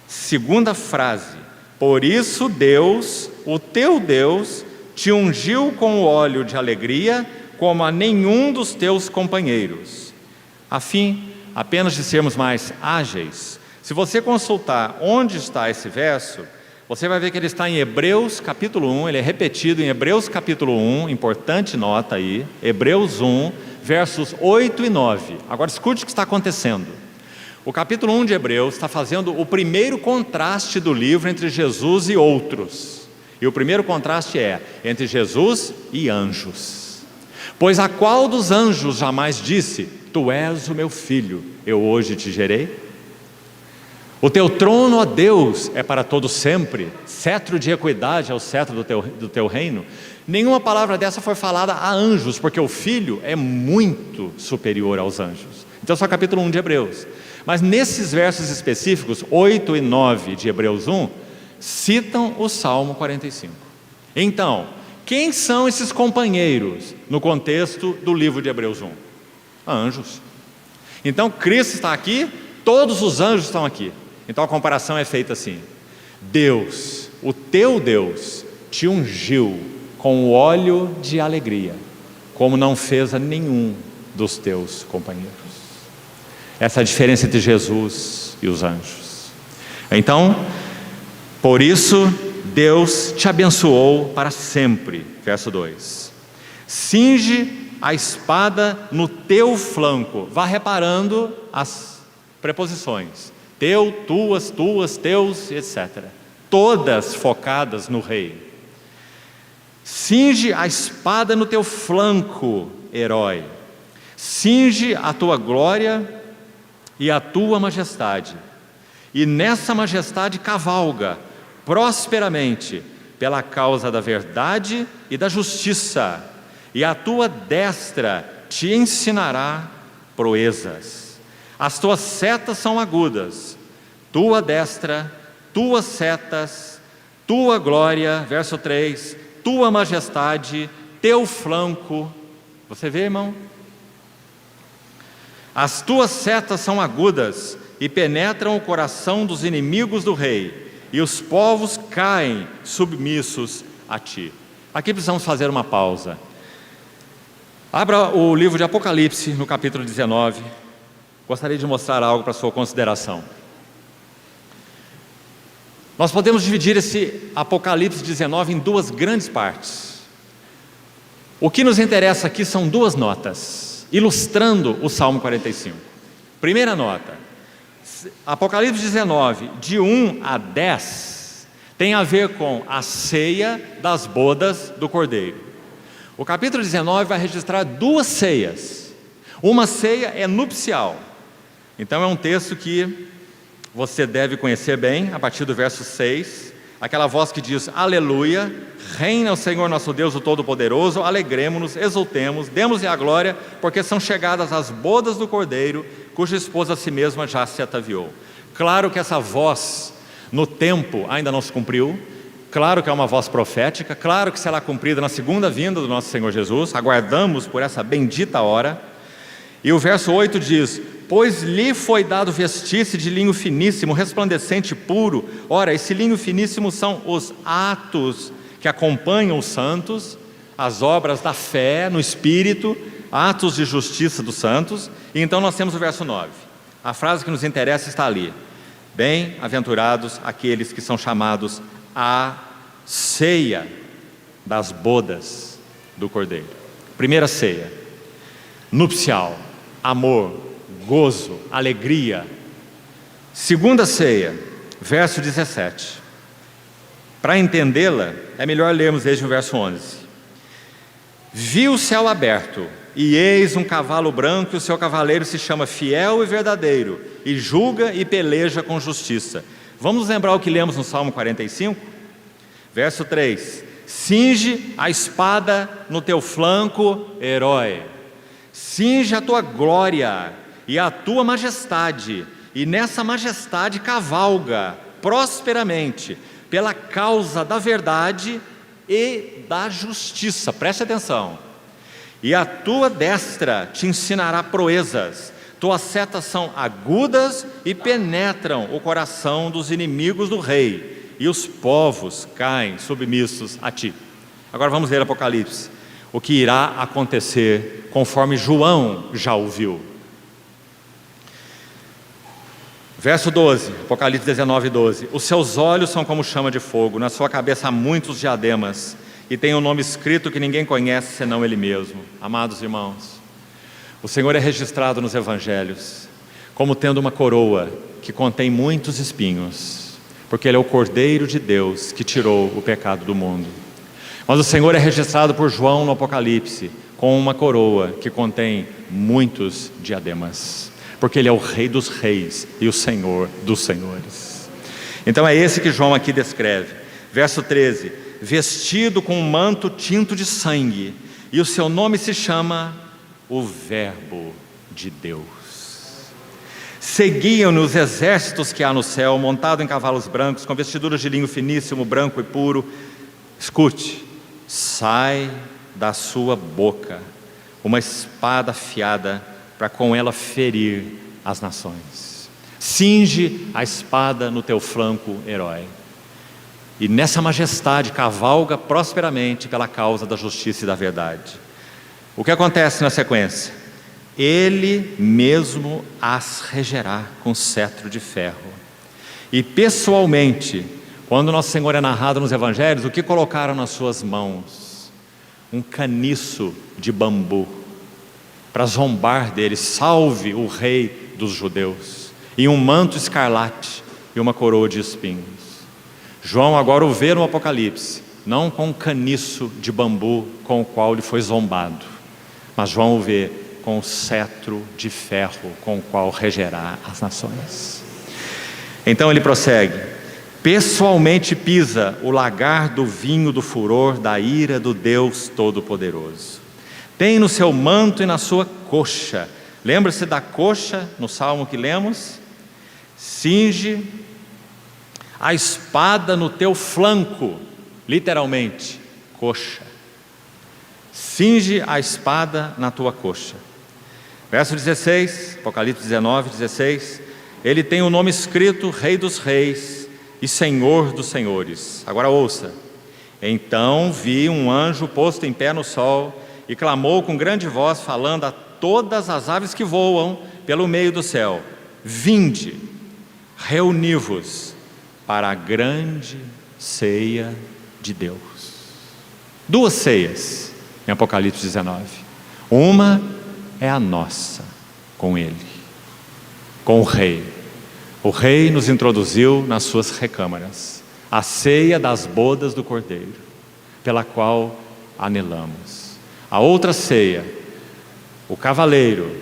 segunda frase. Por isso Deus, o teu Deus, te ungiu com o óleo de alegria, como a nenhum dos teus companheiros. A fim apenas de sermos mais ágeis, se você consultar onde está esse verso, você vai ver que ele está em Hebreus capítulo 1, ele é repetido em Hebreus capítulo 1, importante nota aí, Hebreus 1, versos 8 e 9. Agora escute o que está acontecendo. O capítulo 1 de Hebreus está fazendo o primeiro contraste do livro entre Jesus e outros. E o primeiro contraste é entre Jesus e anjos. Pois a qual dos anjos jamais disse: tu és o meu filho, eu hoje te gerei? O teu trono, ó Deus, é para todo sempre, cetro de equidade é o cetro do teu reino. Nenhuma palavra dessa foi falada a anjos, porque o Filho é muito superior aos anjos. Então só capítulo 1 de Hebreus. Mas nesses versos específicos, 8 e 9 de Hebreus 1, citam o Salmo 45. Então, quem são esses companheiros no contexto do livro de Hebreus 1? Anjos. Então Cristo está aqui, todos os anjos estão aqui. Então a comparação é feita assim: Deus, o teu Deus, te ungiu com o óleo de alegria, como não fez a nenhum dos teus companheiros. Essa é a diferença entre Jesus e os anjos. Então, por isso Deus te abençoou para sempre. Verso 2: cinge a espada no teu flanco. Vá reparando as preposições: teu, tuas, teus, etc. Todas focadas no rei. Cinge a espada no teu flanco, herói. Cinge a tua glória e a tua majestade. E nessa majestade cavalga prosperamente pela causa da verdade e da justiça. E a tua destra te ensinará proezas. As tuas setas são agudas, tua destra, tuas setas, tua glória, verso 3, tua majestade, teu flanco. Você vê, irmão? As tuas setas são agudas e penetram o coração dos inimigos do rei, e os povos caem submissos a ti. Aqui precisamos fazer uma pausa. Abra o livro de Apocalipse, no capítulo 19. Gostaria de mostrar algo para a sua consideração. Nós podemos dividir esse Apocalipse 19 em duas grandes partes. O que nos interessa aqui são duas notas, ilustrando o Salmo 45. Primeira nota: Apocalipse 19, de 1 a 10, tem a ver com a ceia das bodas do Cordeiro. O capítulo 19 vai registrar duas ceias. Uma ceia é nupcial. Então é um texto que você deve conhecer bem, a partir do verso 6, aquela voz que diz: aleluia, reina o Senhor nosso Deus, o Todo-Poderoso, alegremo-nos, exultemos, demos-lhe a glória, porque são chegadas as bodas do Cordeiro, cuja esposa a si mesma já se ataviou. Claro que essa voz no tempo ainda não se cumpriu, claro que é uma voz profética, claro que será cumprida na segunda vinda do nosso Senhor Jesus, aguardamos por essa bendita hora. E o verso 8 diz: pois lhe foi dado vestir-se de linho finíssimo, resplandecente e puro. Ora, esse linho finíssimo são os atos que acompanham os santos, as obras da fé no Espírito, atos de justiça dos santos. E então nós temos o verso 9, a frase que nos interessa está ali: bem-aventurados aqueles que são chamados à ceia das bodas do Cordeiro. Primeira ceia, nupcial, amor, gozo, alegria. Segunda ceia, verso 17. Para entendê-la, é melhor lermos desde o verso 11. Vi o céu aberto, e eis um cavalo branco, e o seu cavaleiro se chama Fiel e Verdadeiro, e julga e peleja com justiça. Vamos lembrar o que lemos no Salmo 45? Verso 3. Cinge a espada no teu flanco, herói. Cinge a tua glória e a tua majestade, e nessa majestade cavalga prosperamente, pela causa da verdade e da justiça. Preste atenção. E a tua destra te ensinará proezas, tuas setas são agudas e penetram o coração dos inimigos do rei, e os povos caem submissos a ti. Agora vamos ler Apocalipse, o que irá acontecer conforme João já ouviu. Verso 12, Apocalipse 19, 12. Os seus olhos são como chama de fogo, na sua cabeça há muitos diademas, e tem um nome escrito que ninguém conhece senão Ele mesmo. Amados irmãos, o Senhor é registrado nos Evangelhos como tendo uma coroa que contém muitos espinhos, porque Ele é o Cordeiro de Deus que tirou o pecado do mundo. Mas o Senhor é registrado por João no Apocalipse com uma coroa que contém muitos diademas, porque Ele é o Rei dos reis e o Senhor dos senhores. Então é esse que João aqui descreve. Verso 13: vestido com um manto tinto de sangue, e o seu nome se chama o Verbo de Deus. Seguiam-no os exércitos que há no céu, montado em cavalos brancos, com vestiduras de linho finíssimo, branco e puro. Escute: sai da sua boca uma espada afiada, para com ela ferir as nações. Cinge a espada no teu flanco, herói, e nessa majestade cavalga prosperamente pela causa da justiça e da verdade. O que acontece na sequência? Ele mesmo as regerá com cetro de ferro. E pessoalmente, quando Nosso Senhor é narrado nos Evangelhos, o que colocaram nas suas mãos? Um caniço de bambu, para zombar dele: salve o rei dos judeus, e um manto escarlate e uma coroa de espinhos. João agora o vê no Apocalipse, não com um caniço de bambu com o qual lhe foi zombado, mas João o vê com o cetro de ferro com o qual regerá as nações. Então ele prossegue: pessoalmente pisa o lagar do vinho do furor da ira do Deus Todo-Poderoso. Tem no seu manto e na sua coxa, lembra-se da coxa no salmo que lemos? Cinge a espada no teu flanco, literalmente, coxa. Cinge a espada na tua coxa. Verso 16, Apocalipse 19, 16. Ele tem o nome escrito Rei dos Reis e Senhor dos Senhores. Agora ouça: então vi um anjo posto em pé no sol, e clamou com grande voz, falando a todas as aves que voam pelo meio do céu: vinde, reuni-vos para a grande ceia de Deus. Duas ceias em Apocalipse 19. Uma é a nossa, com Ele, com o Rei. O Rei nos introduziu nas suas recâmaras, a ceia das bodas do Cordeiro, pela qual anelamos. A outra ceia, o cavaleiro,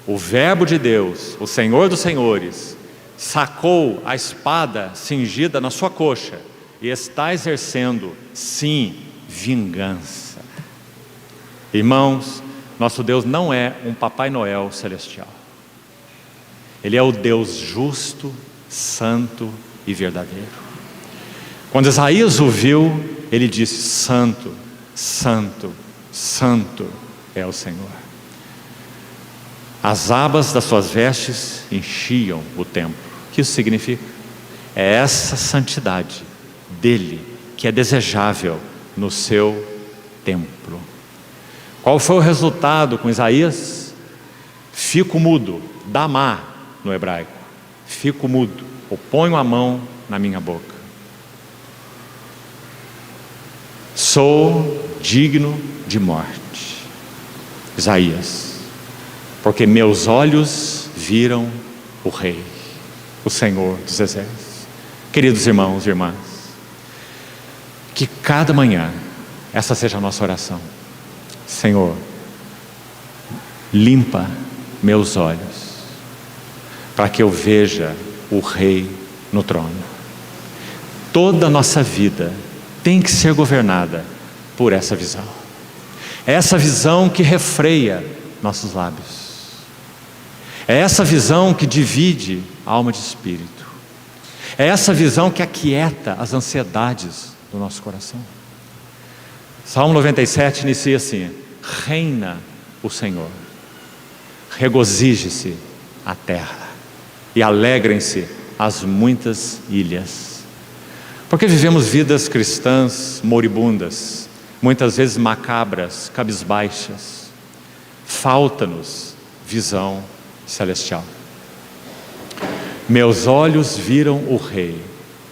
o Verbo de Deus, o Senhor dos senhores, sacou a espada cingida na sua coxa e está exercendo, sim, vingança. Irmãos, nosso Deus não é um Papai Noel celestial. Ele é o Deus justo santo e verdadeiro. Quando Isaías o viu, ele disse: santo, santo, santo é o Senhor. As abas das suas vestes enchiam o templo. O que isso significa? É essa santidade dele que é desejável no seu templo. Qual foi o resultado com Isaías? Fico mudo, damá no hebraico. Fico mudo, ou ponho a mão na minha boca. Sou digno de morte. Isaías, porque meus olhos viram o Rei, o Senhor dos Exércitos. Queridos irmãos e irmãs, que cada manhã essa seja a nossa oração. Senhor, limpa meus olhos, para que eu veja o Rei no trono. Toda a nossa vida tem que ser governada por essa visão. É essa visão que refreia nossos lábios. É essa visão que divide alma de espírito. É essa visão que aquieta as ansiedades do nosso coração. Salmo 97 inicia assim: reina o Senhor, regozije-se a terra e alegrem-se as muitas ilhas. Porque vivemos vidas cristãs moribundas, muitas vezes macabras, cabisbaixas. Falta-nos visão celestial. Meus olhos viram o Rei,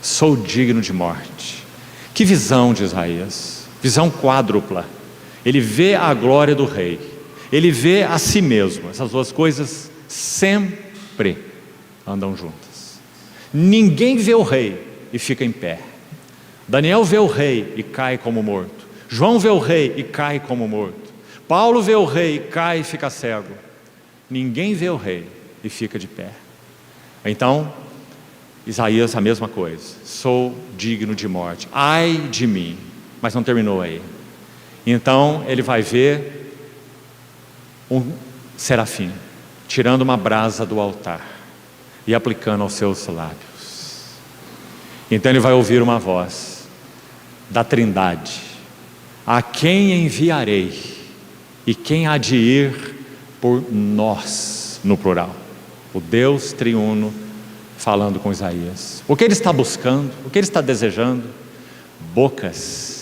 sou digno de morte. Que visão de Isaías? Visão quádrupla. Ele vê a glória do Rei, ele vê a si mesmo. Essas duas coisas sempre andam juntas. Ninguém vê o Rei e fica em pé. Daniel vê o Rei e cai como morto. João vê o Rei e cai como morto. Paulo vê o Rei e cai e fica cego. Ninguém vê o Rei e fica de pé. Então, Isaías a mesma coisa: sou digno de morte, ai de mim. Mas não terminou aí. Então ele vai ver um serafim tirando uma brasa do altar e aplicando aos seus lábios. Então ele vai ouvir uma voz da Trindade: a quem enviarei? E quem há de ir por nós? No plural, o Deus triuno falando com Isaías. O que ele está buscando? O que ele está desejando? Bocas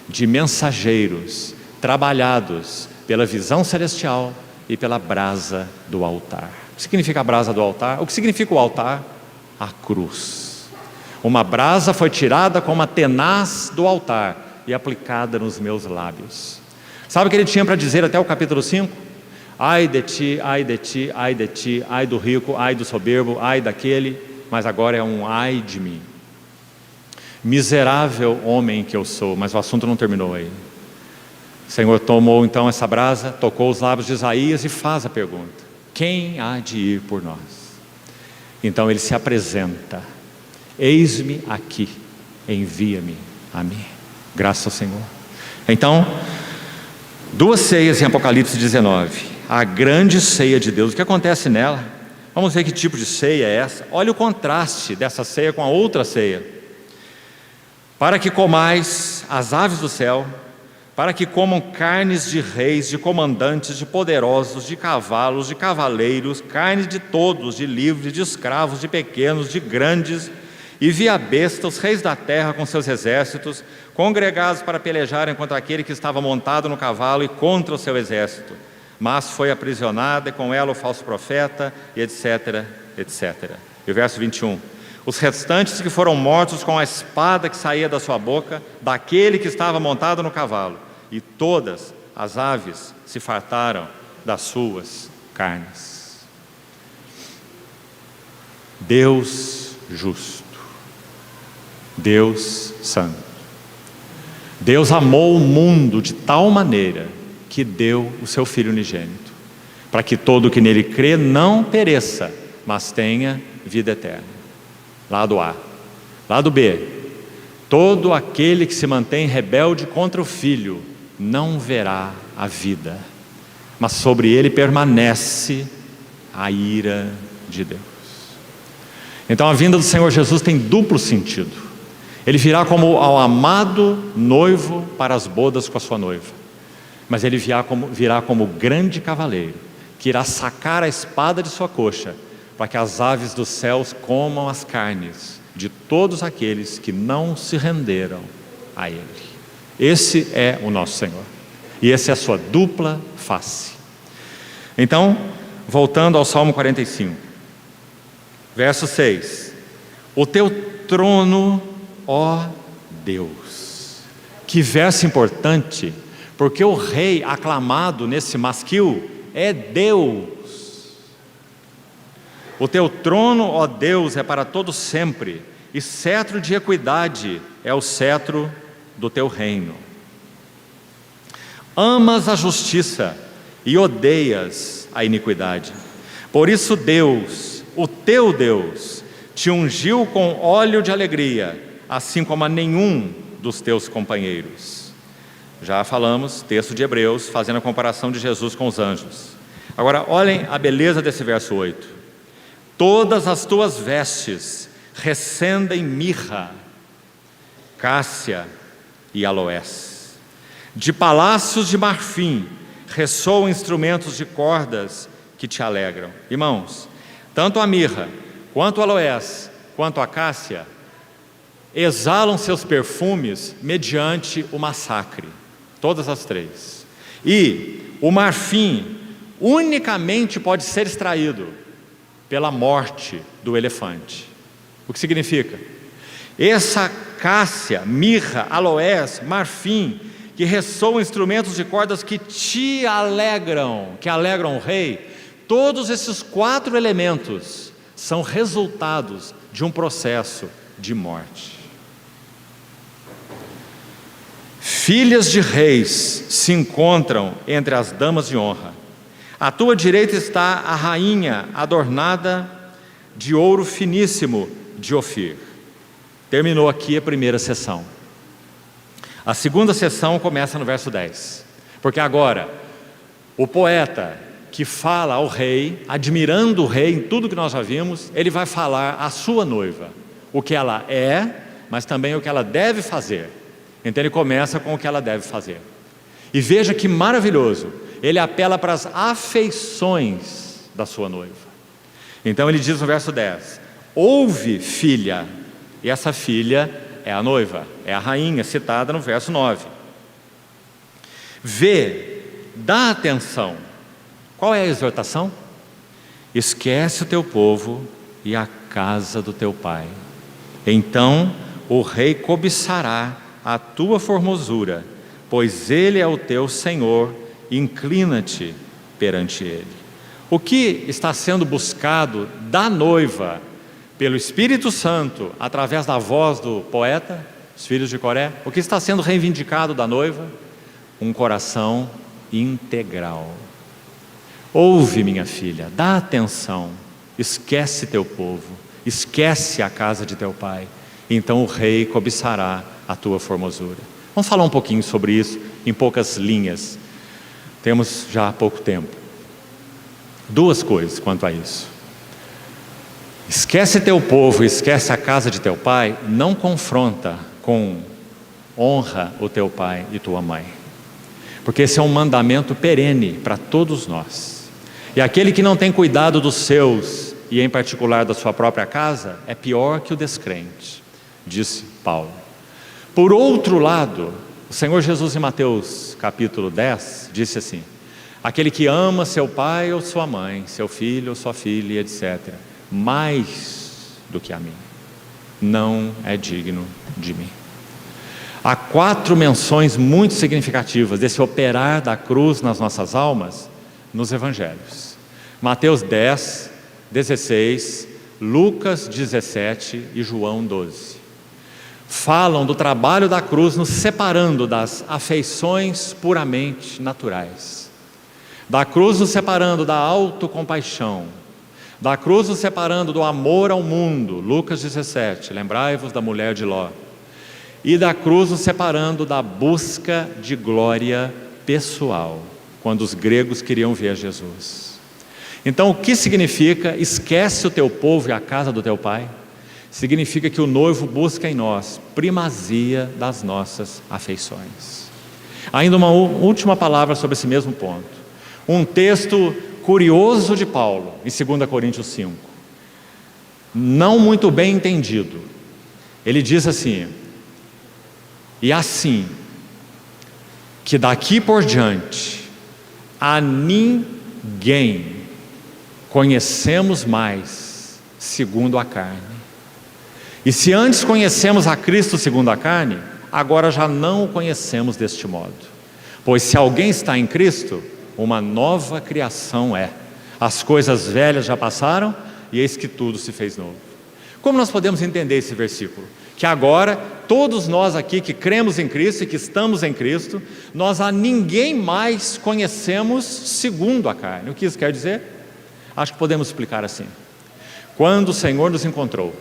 de mensageiros trabalhados pela visão celestial e pela brasa do altar. O que significa a brasa do altar? O que significa o altar? A cruz. Uma brasa foi tirada com uma tenaz do altar e aplicada nos meus lábios. Sabe o que ele tinha para dizer até o capítulo 5? Ai de ti, ai de ti, ai de ti, ai do rico, ai do soberbo, ai daquele. Mas agora é um ai de mim. Miserável homem que eu sou. Mas o assunto não terminou aí. O Senhor tomou então essa brasa, tocou os lábios de Isaías e faz a pergunta: quem há de ir por nós? Então ele se apresenta: eis-me aqui, envia-me a mim. Graças ao Senhor. Então, duas ceias em Apocalipse 19. A grande ceia de Deus. O que acontece nela? Vamos ver que tipo de ceia é essa. Olha o contraste dessa ceia com a outra ceia. Para que comais as aves do céu, para que comam carnes de reis, de comandantes, de poderosos, de cavalos, de cavaleiros, carne de todos, de livres, de escravos, de pequenos, de grandes, e vi a besta, os reis da terra com seus exércitos, congregados para pelejarem contra aquele que estava montado no cavalo e contra o seu exército. Mas foi aprisionada, e com ela o falso profeta, e etc, etc. E o verso 21. Os restantes que foram mortos com a espada que saía da sua boca, daquele que estava montado no cavalo, e todas as aves se fartaram das suas carnes. Deus justo, Deus santo. Deus amou o mundo de tal maneira que deu o seu Filho unigênito, para que todo o que nele crê não pereça, mas tenha vida eterna. Lado A. Lado B. Todo aquele que se mantém rebelde contra o Filho não verá a vida, mas sobre ele permanece a ira de Deus. Então a vinda do Senhor Jesus tem duplo sentido. Ele virá como ao amado noivo para as bodas com a sua noiva, mas ele virá como grande cavaleiro, que irá sacar a espada de sua coxa, para que as aves dos céus comam as carnes de todos aqueles que não se renderam a Ele. Esse é o nosso Senhor, e essa é a sua dupla face. Então, voltando ao Salmo 45, verso 6: o teu trono, ó Deus. Que verso importante, porque o rei aclamado nesse masquil é Deus. O teu trono, ó Deus, é para todo sempre, e cetro de equidade é o cetro do teu reino. Amas a justiça e odeias a iniquidade. Por isso Deus, o teu Deus, te ungiu com óleo de alegria, assim como a nenhum dos teus companheiros. Já falamos, texto de Hebreus, fazendo a comparação de Jesus com os anjos. Agora olhem a beleza desse verso 8. Todas as tuas vestes recendem mirra, cássia e aloés. De palácios de marfim ressoam instrumentos de cordas que te alegram. Irmãos, tanto a mirra, quanto o aloés, quanto a cássia exalam seus perfumes mediante o massacre. Todas as três. E o marfim unicamente pode ser extraído pela morte do elefante. O que significa? Essa cássia, mirra, aloés, marfim, que ressoam instrumentos de cordas que te alegram, que alegram o rei, todos esses 4 elementos são resultados de um processo de morte. Filhas de reis se encontram entre as damas de honra. À tua direita está a rainha adornada de ouro finíssimo de Ofir. Terminou aqui a primeira sessão. A segunda sessão começa no verso 10. Porque agora, o poeta que fala ao rei, admirando o rei em tudo que nós já vimos, ele vai falar à sua noiva, o que ela é, mas também o que ela deve fazer. Então ele começa com o que ela deve fazer. E veja que maravilhoso, ele apela para as afeições da sua noiva. Então ele diz no verso 10: ouve, filha, e essa filha é a noiva, é a rainha, citada no verso 9. Vê, dá atenção. Qual é a exortação? Esquece o teu povo e a casa do teu pai. Então o rei cobiçará a tua formosura, pois ele é o teu Senhor, inclina-te perante ele. O que está sendo buscado da noiva pelo Espírito Santo, através da voz do poeta, os filhos de Coré? O que está sendo reivindicado da noiva? Um coração integral. Ouve, minha filha, dá atenção, esquece teu povo, esquece a casa de teu pai, então o rei cobiçará a tua formosura. Vamos falar um pouquinho sobre isso, em poucas linhas, temos já pouco tempo. 2 coisas quanto a isso. Esquece teu povo, esquece a casa de teu pai, não confronta com honra o teu pai e tua mãe, porque esse é um mandamento perene para todos nós. E aquele que não tem cuidado dos seus, e em particular da sua própria casa, é pior que o descrente, disse Paulo. Por outro lado, o Senhor Jesus em Mateus capítulo 10 disse assim: aquele que ama seu pai ou sua mãe, seu filho ou sua filha, etc., mais do que a mim, não é digno de mim. Há 4 menções muito significativas desse operar da cruz nas nossas almas nos evangelhos. Mateus 10, 16, Lucas 17 e João 12. Falam do trabalho da cruz nos separando das afeições puramente naturais. Da cruz nos separando da autocompaixão. Da cruz nos separando do amor ao mundo, Lucas 17, lembrai-vos da mulher de Ló. E da cruz nos separando da busca de glória pessoal, quando os gregos queriam ver Jesus. Então, o que significa esquece o teu povo e a casa do teu pai? Significa que o noivo busca em nós primazia das nossas afeições. Ainda uma última palavra sobre esse mesmo ponto. Um texto curioso de Paulo, em 2 Coríntios 5. Não muito bem entendido. Ele diz assim: e assim, que daqui por diante, a ninguém conhecemos mais segundo a carne. E se antes conhecemos a Cristo segundo a carne, agora já não o conhecemos deste modo. Pois se alguém está em Cristo, uma nova criação é. As coisas velhas já passaram, e eis que tudo se fez novo. Como nós podemos entender esse versículo? Que agora, todos nós aqui que cremos em Cristo e que estamos em Cristo, nós a ninguém mais conhecemos segundo a carne. O que isso quer dizer? Acho que podemos explicar assim. Quando o Senhor nos encontrou,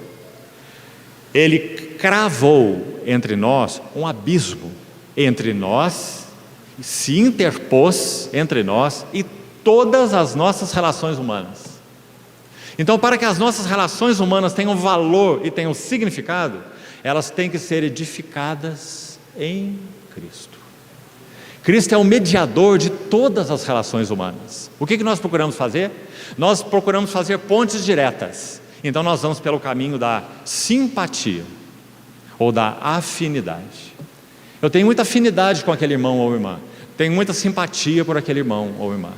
Ele cravou entre nós um abismo entre nós, se interpôs entre nós e todas as nossas relações humanas. Então, para que as nossas relações humanas tenham valor e tenham significado, elas têm que ser edificadas em Cristo. Cristo é o mediador de todas as relações humanas. O que nós procuramos fazer? Nós procuramos fazer pontes diretas. Então nós vamos pelo caminho da simpatia ou da afinidade. Eu tenho muita afinidade com aquele irmão ou irmã. Tenho muita simpatia por aquele irmão ou irmã.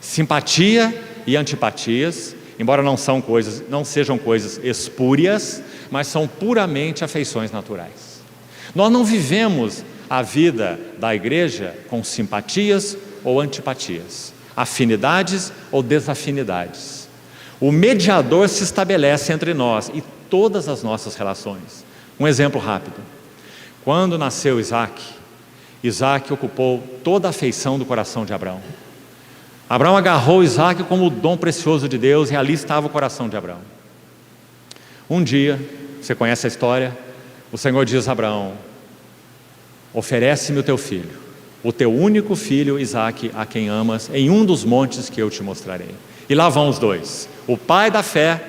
Simpatia e antipatias, embora não sejam coisas espúrias, mas são puramente afeições naturais. Nós não vivemos a vida da igreja com simpatias ou antipatias, afinidades ou desafinidades. O mediador se estabelece entre nós e todas as nossas relações. Um exemplo rápido. Quando nasceu Isaac ocupou toda a afeição do coração de Abraão. Abraão agarrou Isaac como o dom precioso de Deus e ali estava o coração de Abraão. Um dia, você conhece a história, o Senhor diz a Abraão: oferece-me o teu filho, o teu único filho Isaac, a quem amas, em um dos montes que eu te mostrarei. E lá vão os dois, o pai da fé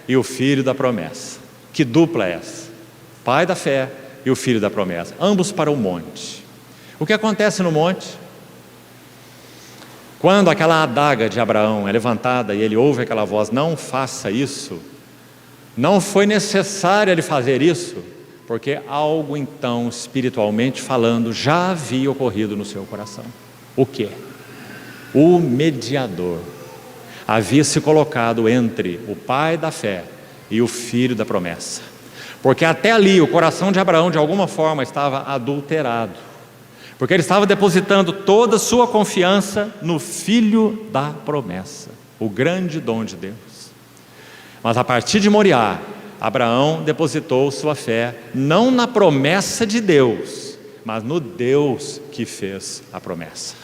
e o filho da promessa. Que dupla é essa? Pai da fé e o filho da promessa, ambos para o monte. O que acontece no monte? Quando aquela adaga de Abraão é levantada e ele ouve aquela voz: não faça isso, não foi necessário ele fazer isso, porque algo então, espiritualmente falando, já havia ocorrido no seu coração. O quê? O mediador havia se colocado entre o pai da fé e o filho da promessa, porque até ali o coração de Abraão de alguma forma estava adulterado, porque ele estava depositando toda a sua confiança no filho da promessa, o grande dom de Deus. Mas a partir de Moriá, Abraão depositou sua fé não na promessa de Deus, mas no Deus que fez a promessa.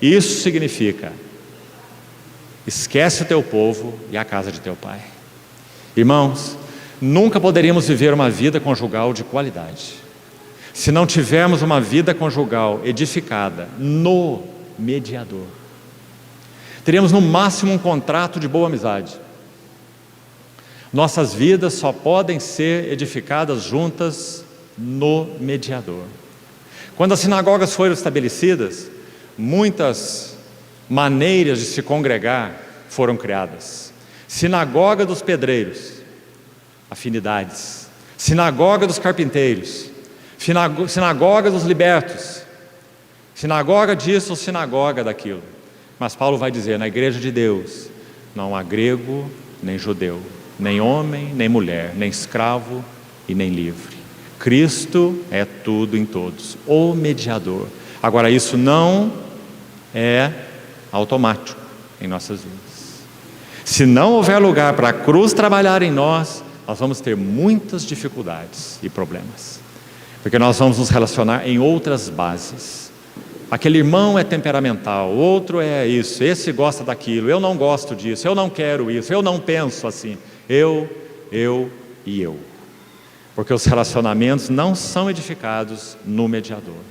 Isso significa: esquece o teu povo e a casa de teu pai. Irmãos, nunca poderíamos viver uma vida conjugal de qualidade se não tivermos uma vida conjugal edificada no mediador. Teríamos no máximo um contrato de boa amizade. Nossas vidas só podem ser edificadas juntas no mediador. Quando as sinagogas foram estabelecidas, muitas maneiras de se congregar foram criadas. Sinagoga dos pedreiros, afinidades. Sinagoga dos carpinteiros, sinagoga dos libertos, sinagoga disso ou sinagoga daquilo. Mas Paulo vai dizer: na igreja de Deus não há grego nem judeu, nem homem nem mulher, nem escravo e nem livre. Cristo é tudo em todos, o mediador. Agora, isso não é automático em nossas vidas. Se não houver lugar para a cruz trabalhar em nós, nós vamos ter muitas dificuldades e problemas, porque nós vamos nos relacionar em outras bases. Aquele irmão é temperamental, outro é isso, esse gosta daquilo, eu não gosto disso, eu não quero isso, eu não penso assim. Eu e eu. Porque os relacionamentos não são edificados no mediador.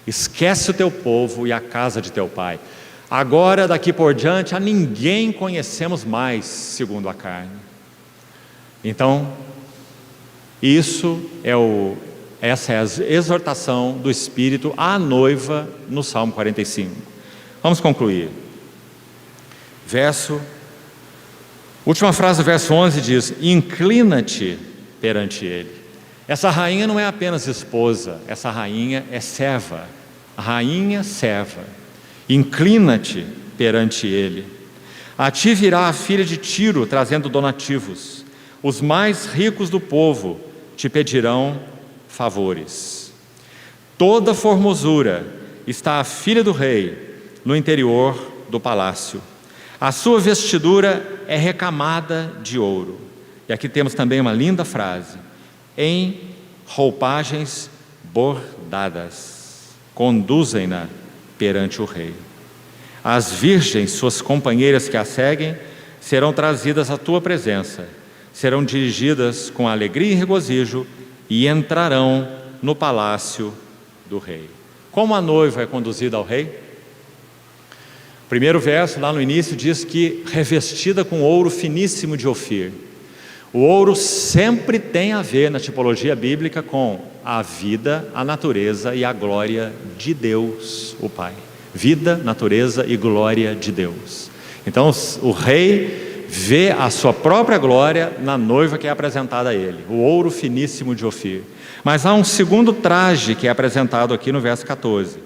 Esquece o teu povo e a casa de teu pai. Agora, daqui por diante, a ninguém conhecemos mais segundo a carne. Então, essa é a exortação do Espírito à noiva no Salmo 45. Vamos concluir. Última frase do verso 11 diz: inclina-te perante ele. Essa rainha não é apenas esposa, essa rainha é serva. A rainha serva. Inclina-te perante ele. A ti virá a filha de Tiro trazendo donativos. Os mais ricos do povo te pedirão favores. Toda formosura está a filha do rei no interior do palácio. A sua vestidura é recamada de ouro. E aqui temos também uma linda frase: em roupagens bordadas, conduzem-na perante o rei. As virgens, suas companheiras que a seguem, serão trazidas à tua presença, serão dirigidas com alegria e regozijo e entrarão no palácio do rei. Como a noiva é conduzida ao rei? O primeiro verso, lá no início, diz que revestida com ouro finíssimo de Ofir. O ouro sempre tem a ver, na tipologia bíblica, com a vida, a natureza e a glória de Deus, o Pai. Vida, natureza e glória de Deus. Então, o rei vê a sua própria glória na noiva que é apresentada a ele, o ouro finíssimo de Ofir. Mas há um segundo traje que é apresentado aqui no verso 14,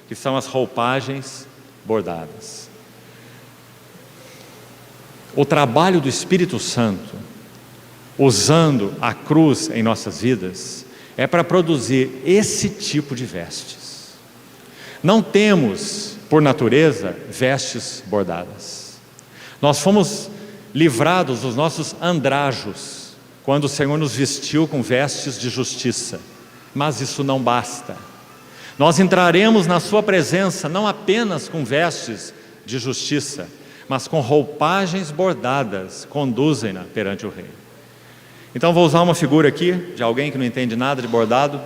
que são as roupagens bordadas. O trabalho do Espírito Santo, usando a cruz em nossas vidas, é para produzir esse tipo de vestes. Não temos, por natureza, vestes bordadas. Nós fomos livrados dos nossos andrajos, quando o Senhor nos vestiu com vestes de justiça. Mas isso não basta. Nós entraremos na sua presença não apenas com vestes de justiça, mas com roupagens bordadas, conduzem-na perante o rei. Então vou usar uma figura aqui, de alguém que não entende nada de bordado.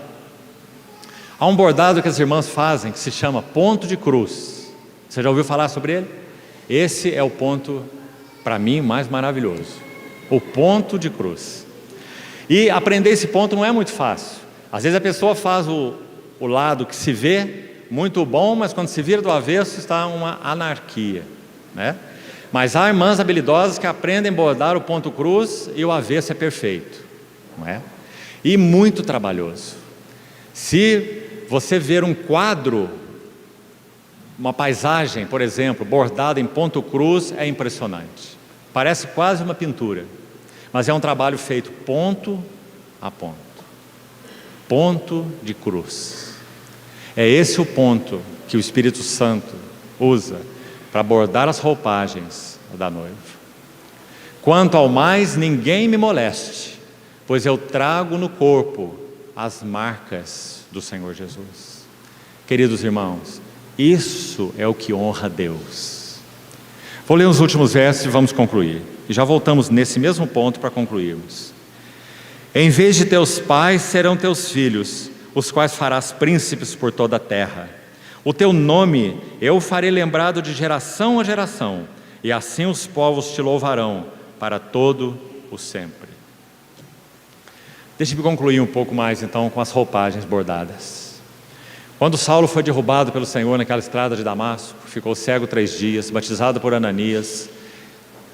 Há um bordado que as irmãs fazem, que se chama ponto de cruz. Você já ouviu falar sobre ele? Esse é o ponto, para mim, mais maravilhoso. O ponto de cruz. E aprender esse ponto não é muito fácil. Às vezes a pessoa faz o lado que se vê muito bom, mas quando se vira do avesso está uma anarquia, né? Mas há irmãs habilidosas que aprendem a bordar o ponto cruz e o avesso é perfeito, não é? E muito trabalhoso. Se você ver um quadro, uma paisagem, por exemplo, bordada em ponto cruz, é impressionante. Parece quase uma pintura, mas é um trabalho feito ponto a ponto. Ponto de cruz. É esse o ponto que o Espírito Santo usa para bordar as roupagens da noiva. Quanto ao mais, ninguém me moleste, pois eu trago no corpo as marcas do Senhor Jesus. Queridos irmãos, isso é o que honra Deus. Vou ler os últimos versos e vamos concluir. E já voltamos nesse mesmo ponto para concluirmos. Em vez de teus pais serão teus filhos, os quais farás príncipes por toda a terra. O teu nome eu farei lembrado de geração a geração, e assim os povos te louvarão para todo o sempre. Deixe-me concluir um pouco mais então com as roupagens bordadas. Quando Saulo foi derrubado pelo Senhor naquela estrada de Damasco, ficou cego 3 dias, batizado por Ananias,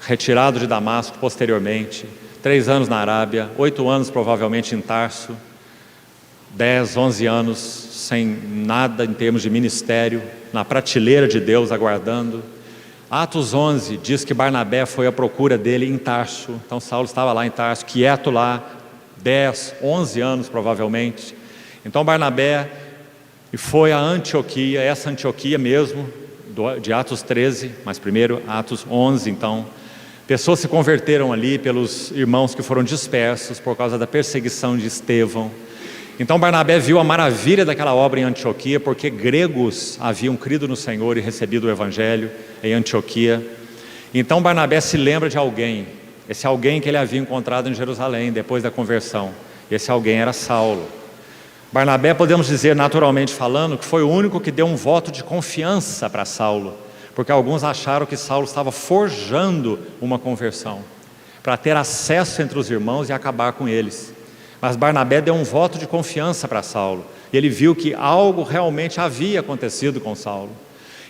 retirado de Damasco posteriormente, 3 anos na Arábia, 8 anos provavelmente em Tarso, 10, 11 anos sem nada em termos de ministério, na prateleira de Deus aguardando. Atos 11 diz que Barnabé foi à procura dele em Tarso. Então Saulo estava lá em Tarso, quieto lá, 10, 11 anos provavelmente. Então Barnabé foi a Antioquia, essa Antioquia mesmo, de Atos 13, mas primeiro Atos 11 então. Pessoas se converteram ali pelos irmãos que foram dispersos por causa da perseguição de Estevão. Então Barnabé viu a maravilha daquela obra em Antioquia, porque gregos haviam crido no Senhor e recebido o Evangelho em Antioquia. Então Barnabé se lembra de alguém, esse alguém que ele havia encontrado em Jerusalém depois da conversão. Esse alguém era Saulo. Barnabé, podemos dizer naturalmente falando, que foi o único que deu um voto de confiança para Saulo, porque alguns acharam que Saulo estava forjando uma conversão, para ter acesso entre os irmãos e acabar com eles. Mas Barnabé deu um voto de confiança para Saulo, e ele viu que algo realmente havia acontecido com Saulo.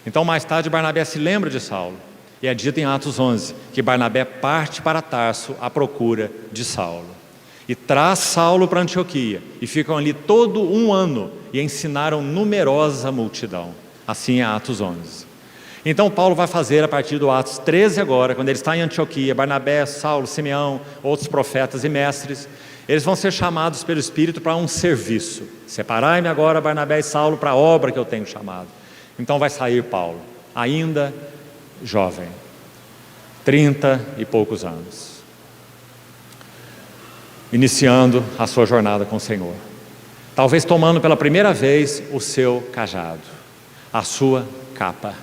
Então mais tarde Barnabé se lembra de Saulo, e é dito em Atos 11, que Barnabé parte para Tarso à procura de Saulo. E traz Saulo para Antioquia, e ficam ali todo um ano, e ensinaram numerosa multidão. Assim é Atos 11. Então Paulo vai fazer a partir do Atos 13 agora, quando ele está em Antioquia, Barnabé, Saulo, Simeão, outros profetas e mestres, eles vão ser chamados pelo Espírito para um serviço. Separai-me agora, Barnabé e Saulo, para a obra que eu tenho chamado. Então vai sair Paulo, ainda jovem, 30 e poucos anos, iniciando a sua jornada com o Senhor. Talvez tomando pela primeira vez o seu cajado, a sua capa.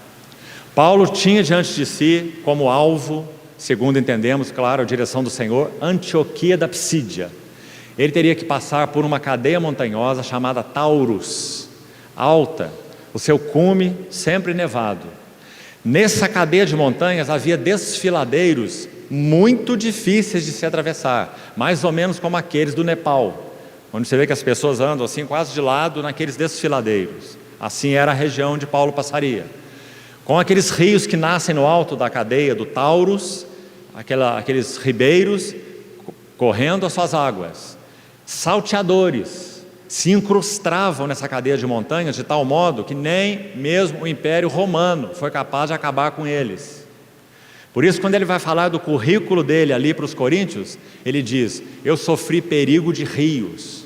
Paulo tinha diante de si como alvo, segundo entendemos, claro, a direção do Senhor, Antioquia da Psídia. Ele teria que passar por uma cadeia montanhosa chamada Taurus, alta, o seu cume sempre nevado. Nessa cadeia de montanhas havia desfiladeiros muito difíceis de se atravessar, mais ou menos como aqueles do Nepal, onde você vê que as pessoas andam assim quase de lado naqueles desfiladeiros. Assim era a região onde Paulo passaria, com aqueles rios que nascem no alto da cadeia do Taurus, aqueles ribeiros correndo as suas águas. Salteadores se incrustavam nessa cadeia de montanhas de tal modo que nem mesmo o Império Romano foi capaz de acabar com eles. Por isso, quando ele vai falar do currículo dele ali para os coríntios, ele diz: eu sofri perigo de rios.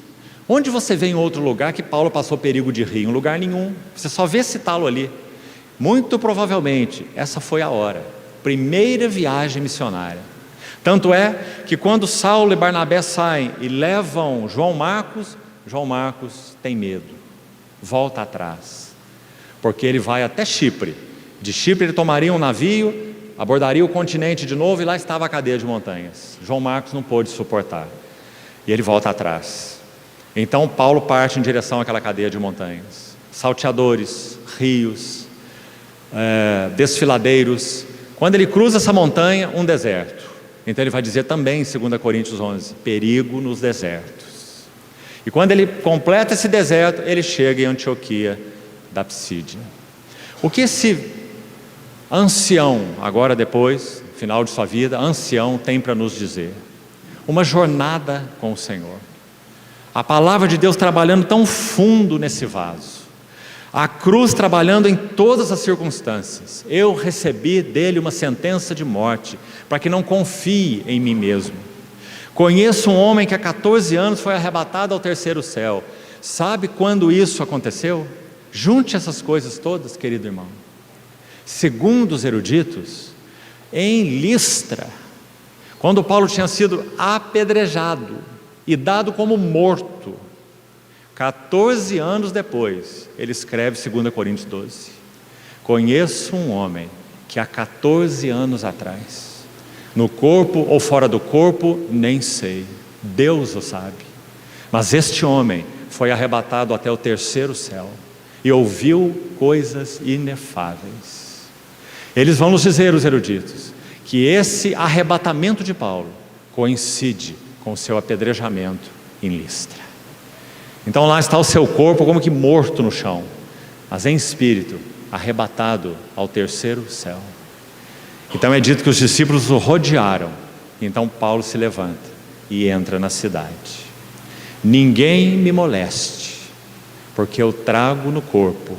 Onde você vê em outro lugar que Paulo passou perigo de rio? Em lugar nenhum, você só vê citá-lo ali. Muito provavelmente essa foi a hora, primeira viagem missionária. Tanto é que quando Saulo e Barnabé saem e levam João Marcos tem medo, volta atrás, porque ele vai até Chipre. De Chipre ele tomaria um navio, abordaria o continente de novo, e lá estava a cadeia de montanhas. João Marcos não pôde suportar, e ele volta atrás. Então Paulo parte em direção àquela cadeia de montanhas. Salteadores, rios, desfiladeiros. Quando ele cruza essa montanha, um deserto. Então ele vai dizer também em 2 Coríntios 11, perigo nos desertos. E quando ele completa esse deserto, ele chega em Antioquia da Psídia. O que esse ancião, agora depois, final de sua vida, ancião, tem para nos dizer? Uma jornada com o Senhor. A palavra de Deus trabalhando tão fundo nesse vaso. A cruz trabalhando em todas as circunstâncias. Eu recebi dele uma sentença de morte, para que não confie em mim mesmo. Conheço um homem que há 14 anos foi arrebatado ao terceiro céu. Sabe quando isso aconteceu? Junte essas coisas todas, querido irmão. Segundo os eruditos, em Listra, quando Paulo tinha sido apedrejado e dado como morto, 14 anos depois, ele escreve 2 Coríntios 12. Conheço um homem que há 14 anos atrás, no corpo ou fora do corpo, nem sei, Deus o sabe, mas este homem foi arrebatado até o terceiro céu e ouviu coisas inefáveis. Eles vão nos dizer, os eruditos, que esse arrebatamento de Paulo coincide com o seu apedrejamento em Listra. Então lá está o seu corpo como que morto no chão, mas em espírito, arrebatado ao terceiro céu. Então é dito que os discípulos o rodearam. Então Paulo se levanta e entra na cidade. Ninguém me moleste, porque eu trago no corpo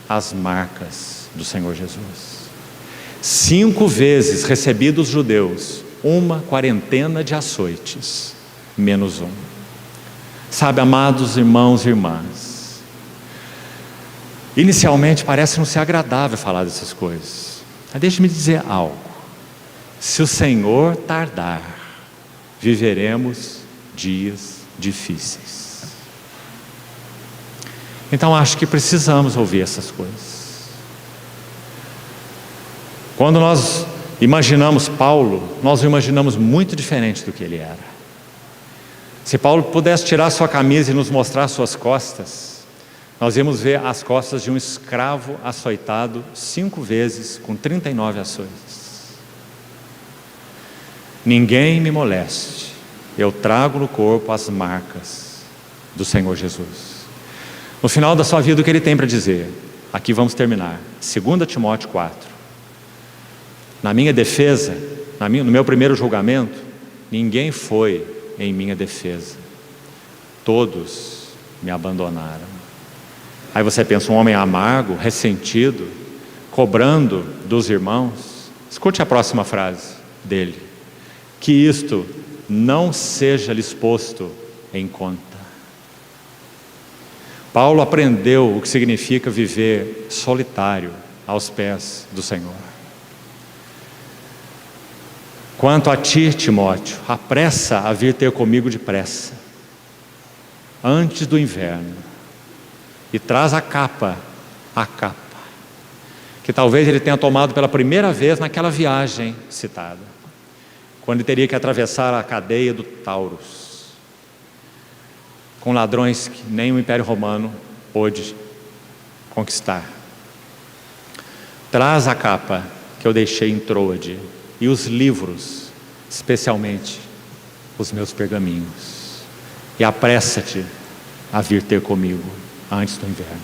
as marcas do Senhor Jesus. 5 vezes recebi dos judeus uma quarentena de açoites, menos um. Sabe, amados irmãos e irmãs, inicialmente parece não ser agradável falar dessas coisas, mas deixe-me dizer algo: se o Senhor tardar, viveremos dias difíceis. Então acho que precisamos ouvir essas coisas. Quando nós imaginamos Paulo, nós o imaginamos muito diferente do que ele era. Se Paulo pudesse tirar sua camisa e nos mostrar suas costas, nós íamos ver as costas de um escravo açoitado 5 vezes, com 39 açoites. Ninguém me moleste, eu trago no corpo as marcas do Senhor Jesus. No final da sua vida, o que ele tem para dizer? Aqui vamos terminar. 2 Timóteo 4. Na minha defesa, no meu primeiro julgamento, ninguém foi em minha defesa. Todos me abandonaram. Aí você pensa, um homem amargo, ressentido, cobrando dos irmãos. Escute a próxima frase dele: que isto não seja lhes posto em conta. Paulo aprendeu o que significa viver solitário aos pés do Senhor. Quanto a ti, Timóteo, apressa a vir ter comigo depressa, antes do inverno, e traz a capa, que talvez ele tenha tomado pela primeira vez naquela viagem citada, quando ele teria que atravessar a cadeia do Taurus, com ladrões que nem o Império Romano pôde conquistar. Traz a capa que eu deixei em Troade, e os livros, especialmente os meus pergaminhos, e apressa-te a vir ter comigo antes do inverno.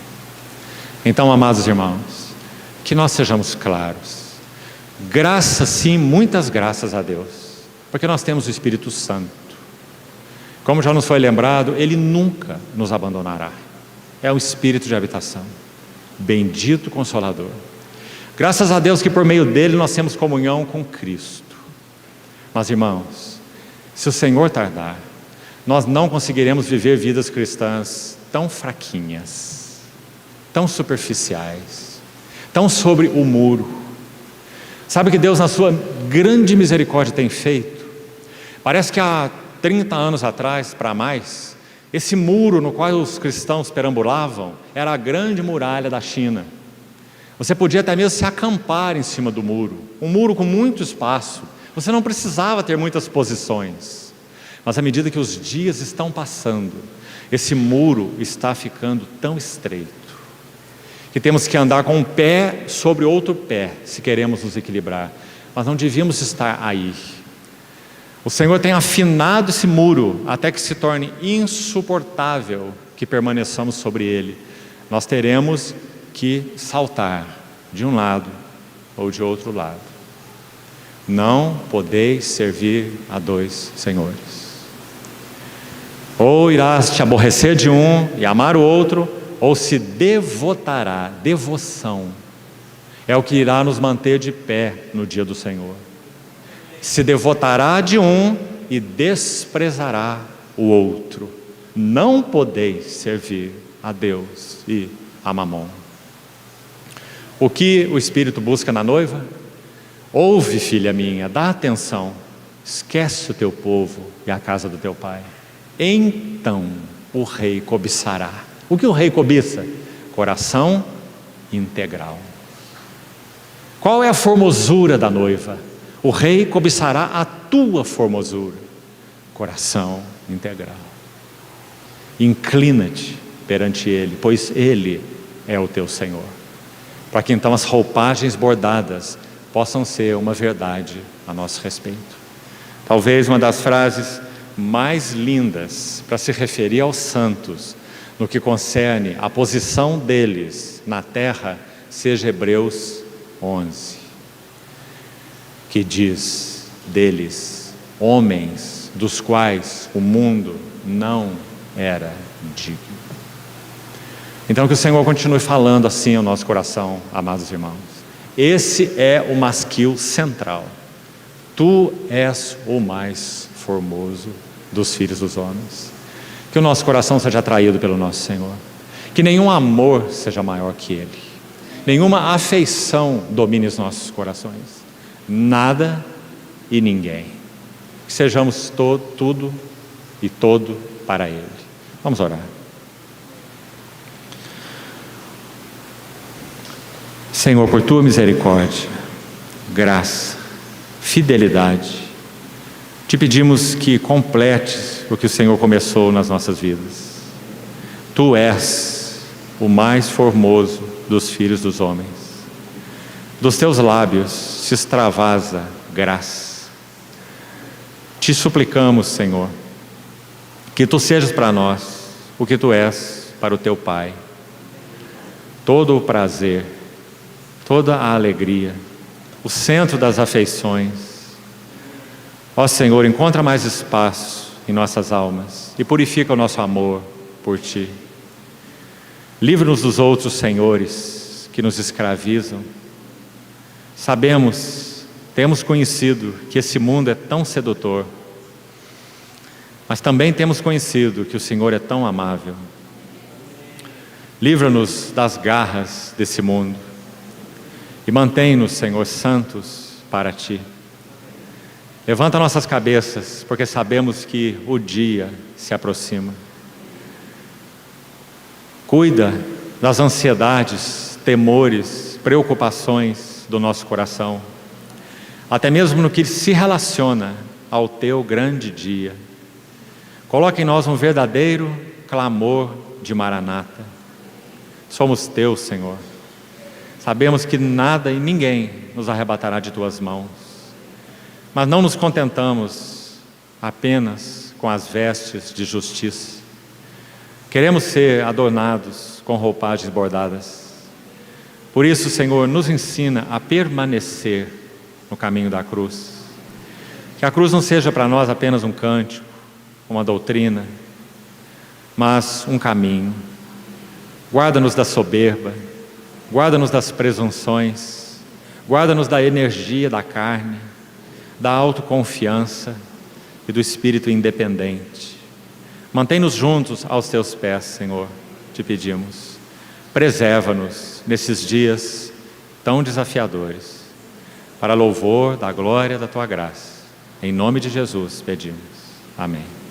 Então, amados irmãos, que nós sejamos claros. Graças, sim, muitas graças a Deus, porque nós temos o Espírito Santo. Como já nos foi lembrado, Ele nunca nos abandonará. É o Espírito de habitação, bendito Consolador. Graças a Deus que por meio dele nós temos comunhão com Cristo. Mas, irmãos, se o Senhor tardar, nós não conseguiremos viver vidas cristãs tão fraquinhas, tão superficiais, tão sobre o muro. Sabe o que Deus, na sua grande misericórdia, tem feito? Parece que há 30 anos atrás, para mais, esse muro no qual os cristãos perambulavam era a grande muralha da China. Você podia até mesmo se acampar em cima do muro, um muro com muito espaço. Você não precisava ter muitas posições. Mas à medida que os dias estão passando, esse muro está ficando tão estreito, que temos que andar com um pé sobre outro pé, se queremos nos equilibrar. Mas não devíamos estar aí. O Senhor tem afinado esse muro, até que se torne insuportável que permaneçamos sobre ele. Nós teremos que saltar de um lado ou de outro lado. Não podeis servir a 2 senhores. Ou irás te aborrecer de um e amar o outro, ou se devotará. Devoção é o que irá nos manter de pé no dia do Senhor. Se devotará de um e desprezará o outro. Não podeis servir a Deus e a Mamon. O que o Espírito busca na noiva? Ouve, filha minha, dá atenção, esquece o teu povo e a casa do teu pai. Então o rei cobiçará. O que o rei cobiça? Coração integral. Qual é a formosura da noiva? O rei cobiçará a tua formosura. Coração integral. Inclina-te perante ele, pois ele é o teu Senhor. Para que então as roupagens bordadas possam ser uma verdade a nosso respeito. Talvez uma das frases mais lindas para se referir aos santos no que concerne a posição deles na terra seja Hebreus 11, que diz deles, homens dos quais o mundo não era digno. Então que o Senhor continue falando assim ao nosso coração, amados irmãos. Esse é o masquil central. Tu és o mais formoso dos filhos dos homens. Que o nosso coração seja atraído pelo nosso Senhor. Que nenhum amor seja maior que Ele. Nenhuma afeição domine os nossos corações. Nada e ninguém. Que sejamos tudo e todo para Ele. Vamos orar. Senhor, por Tua misericórdia, graça, fidelidade, Te pedimos que completes o que o Senhor começou nas nossas vidas. Tu és o mais formoso dos filhos dos homens. Dos teus lábios se extravasa graça. Te suplicamos, Senhor, que tu sejas para nós o que tu és para o teu Pai. Todo o prazer, toda a alegria, o centro das afeições. Ó Senhor, encontra mais espaço em nossas almas e purifica o nosso amor por Ti. Livra-nos dos outros senhores que nos escravizam. Sabemos, temos conhecido que esse mundo é tão sedutor, mas também temos conhecido que o Senhor é tão amável. Livra-nos das garras desse mundo e mantém-nos, Senhor, santos para Ti. Levanta nossas cabeças, porque sabemos que o dia se aproxima. Cuida das ansiedades, temores, preocupações do nosso coração, até mesmo no que se relaciona ao Teu grande dia. Coloca em nós um verdadeiro clamor de Maranata. Somos Teus, Senhor. Sabemos que nada e ninguém nos arrebatará de Tuas mãos. Mas não nos contentamos apenas com as vestes de justiça. Queremos ser adornados com roupagens bordadas. Por isso, Senhor, nos ensina a permanecer no caminho da cruz. Que a cruz não seja para nós apenas um cântico, uma doutrina, mas um caminho. Guarda-nos da soberba, guarda-nos das presunções, guarda-nos da energia da carne, da autoconfiança e do espírito independente. Mantém-nos juntos aos Teus pés, Senhor, te pedimos. Preserva-nos nesses dias tão desafiadores, para louvor da glória da Tua graça. Em nome de Jesus pedimos. Amém.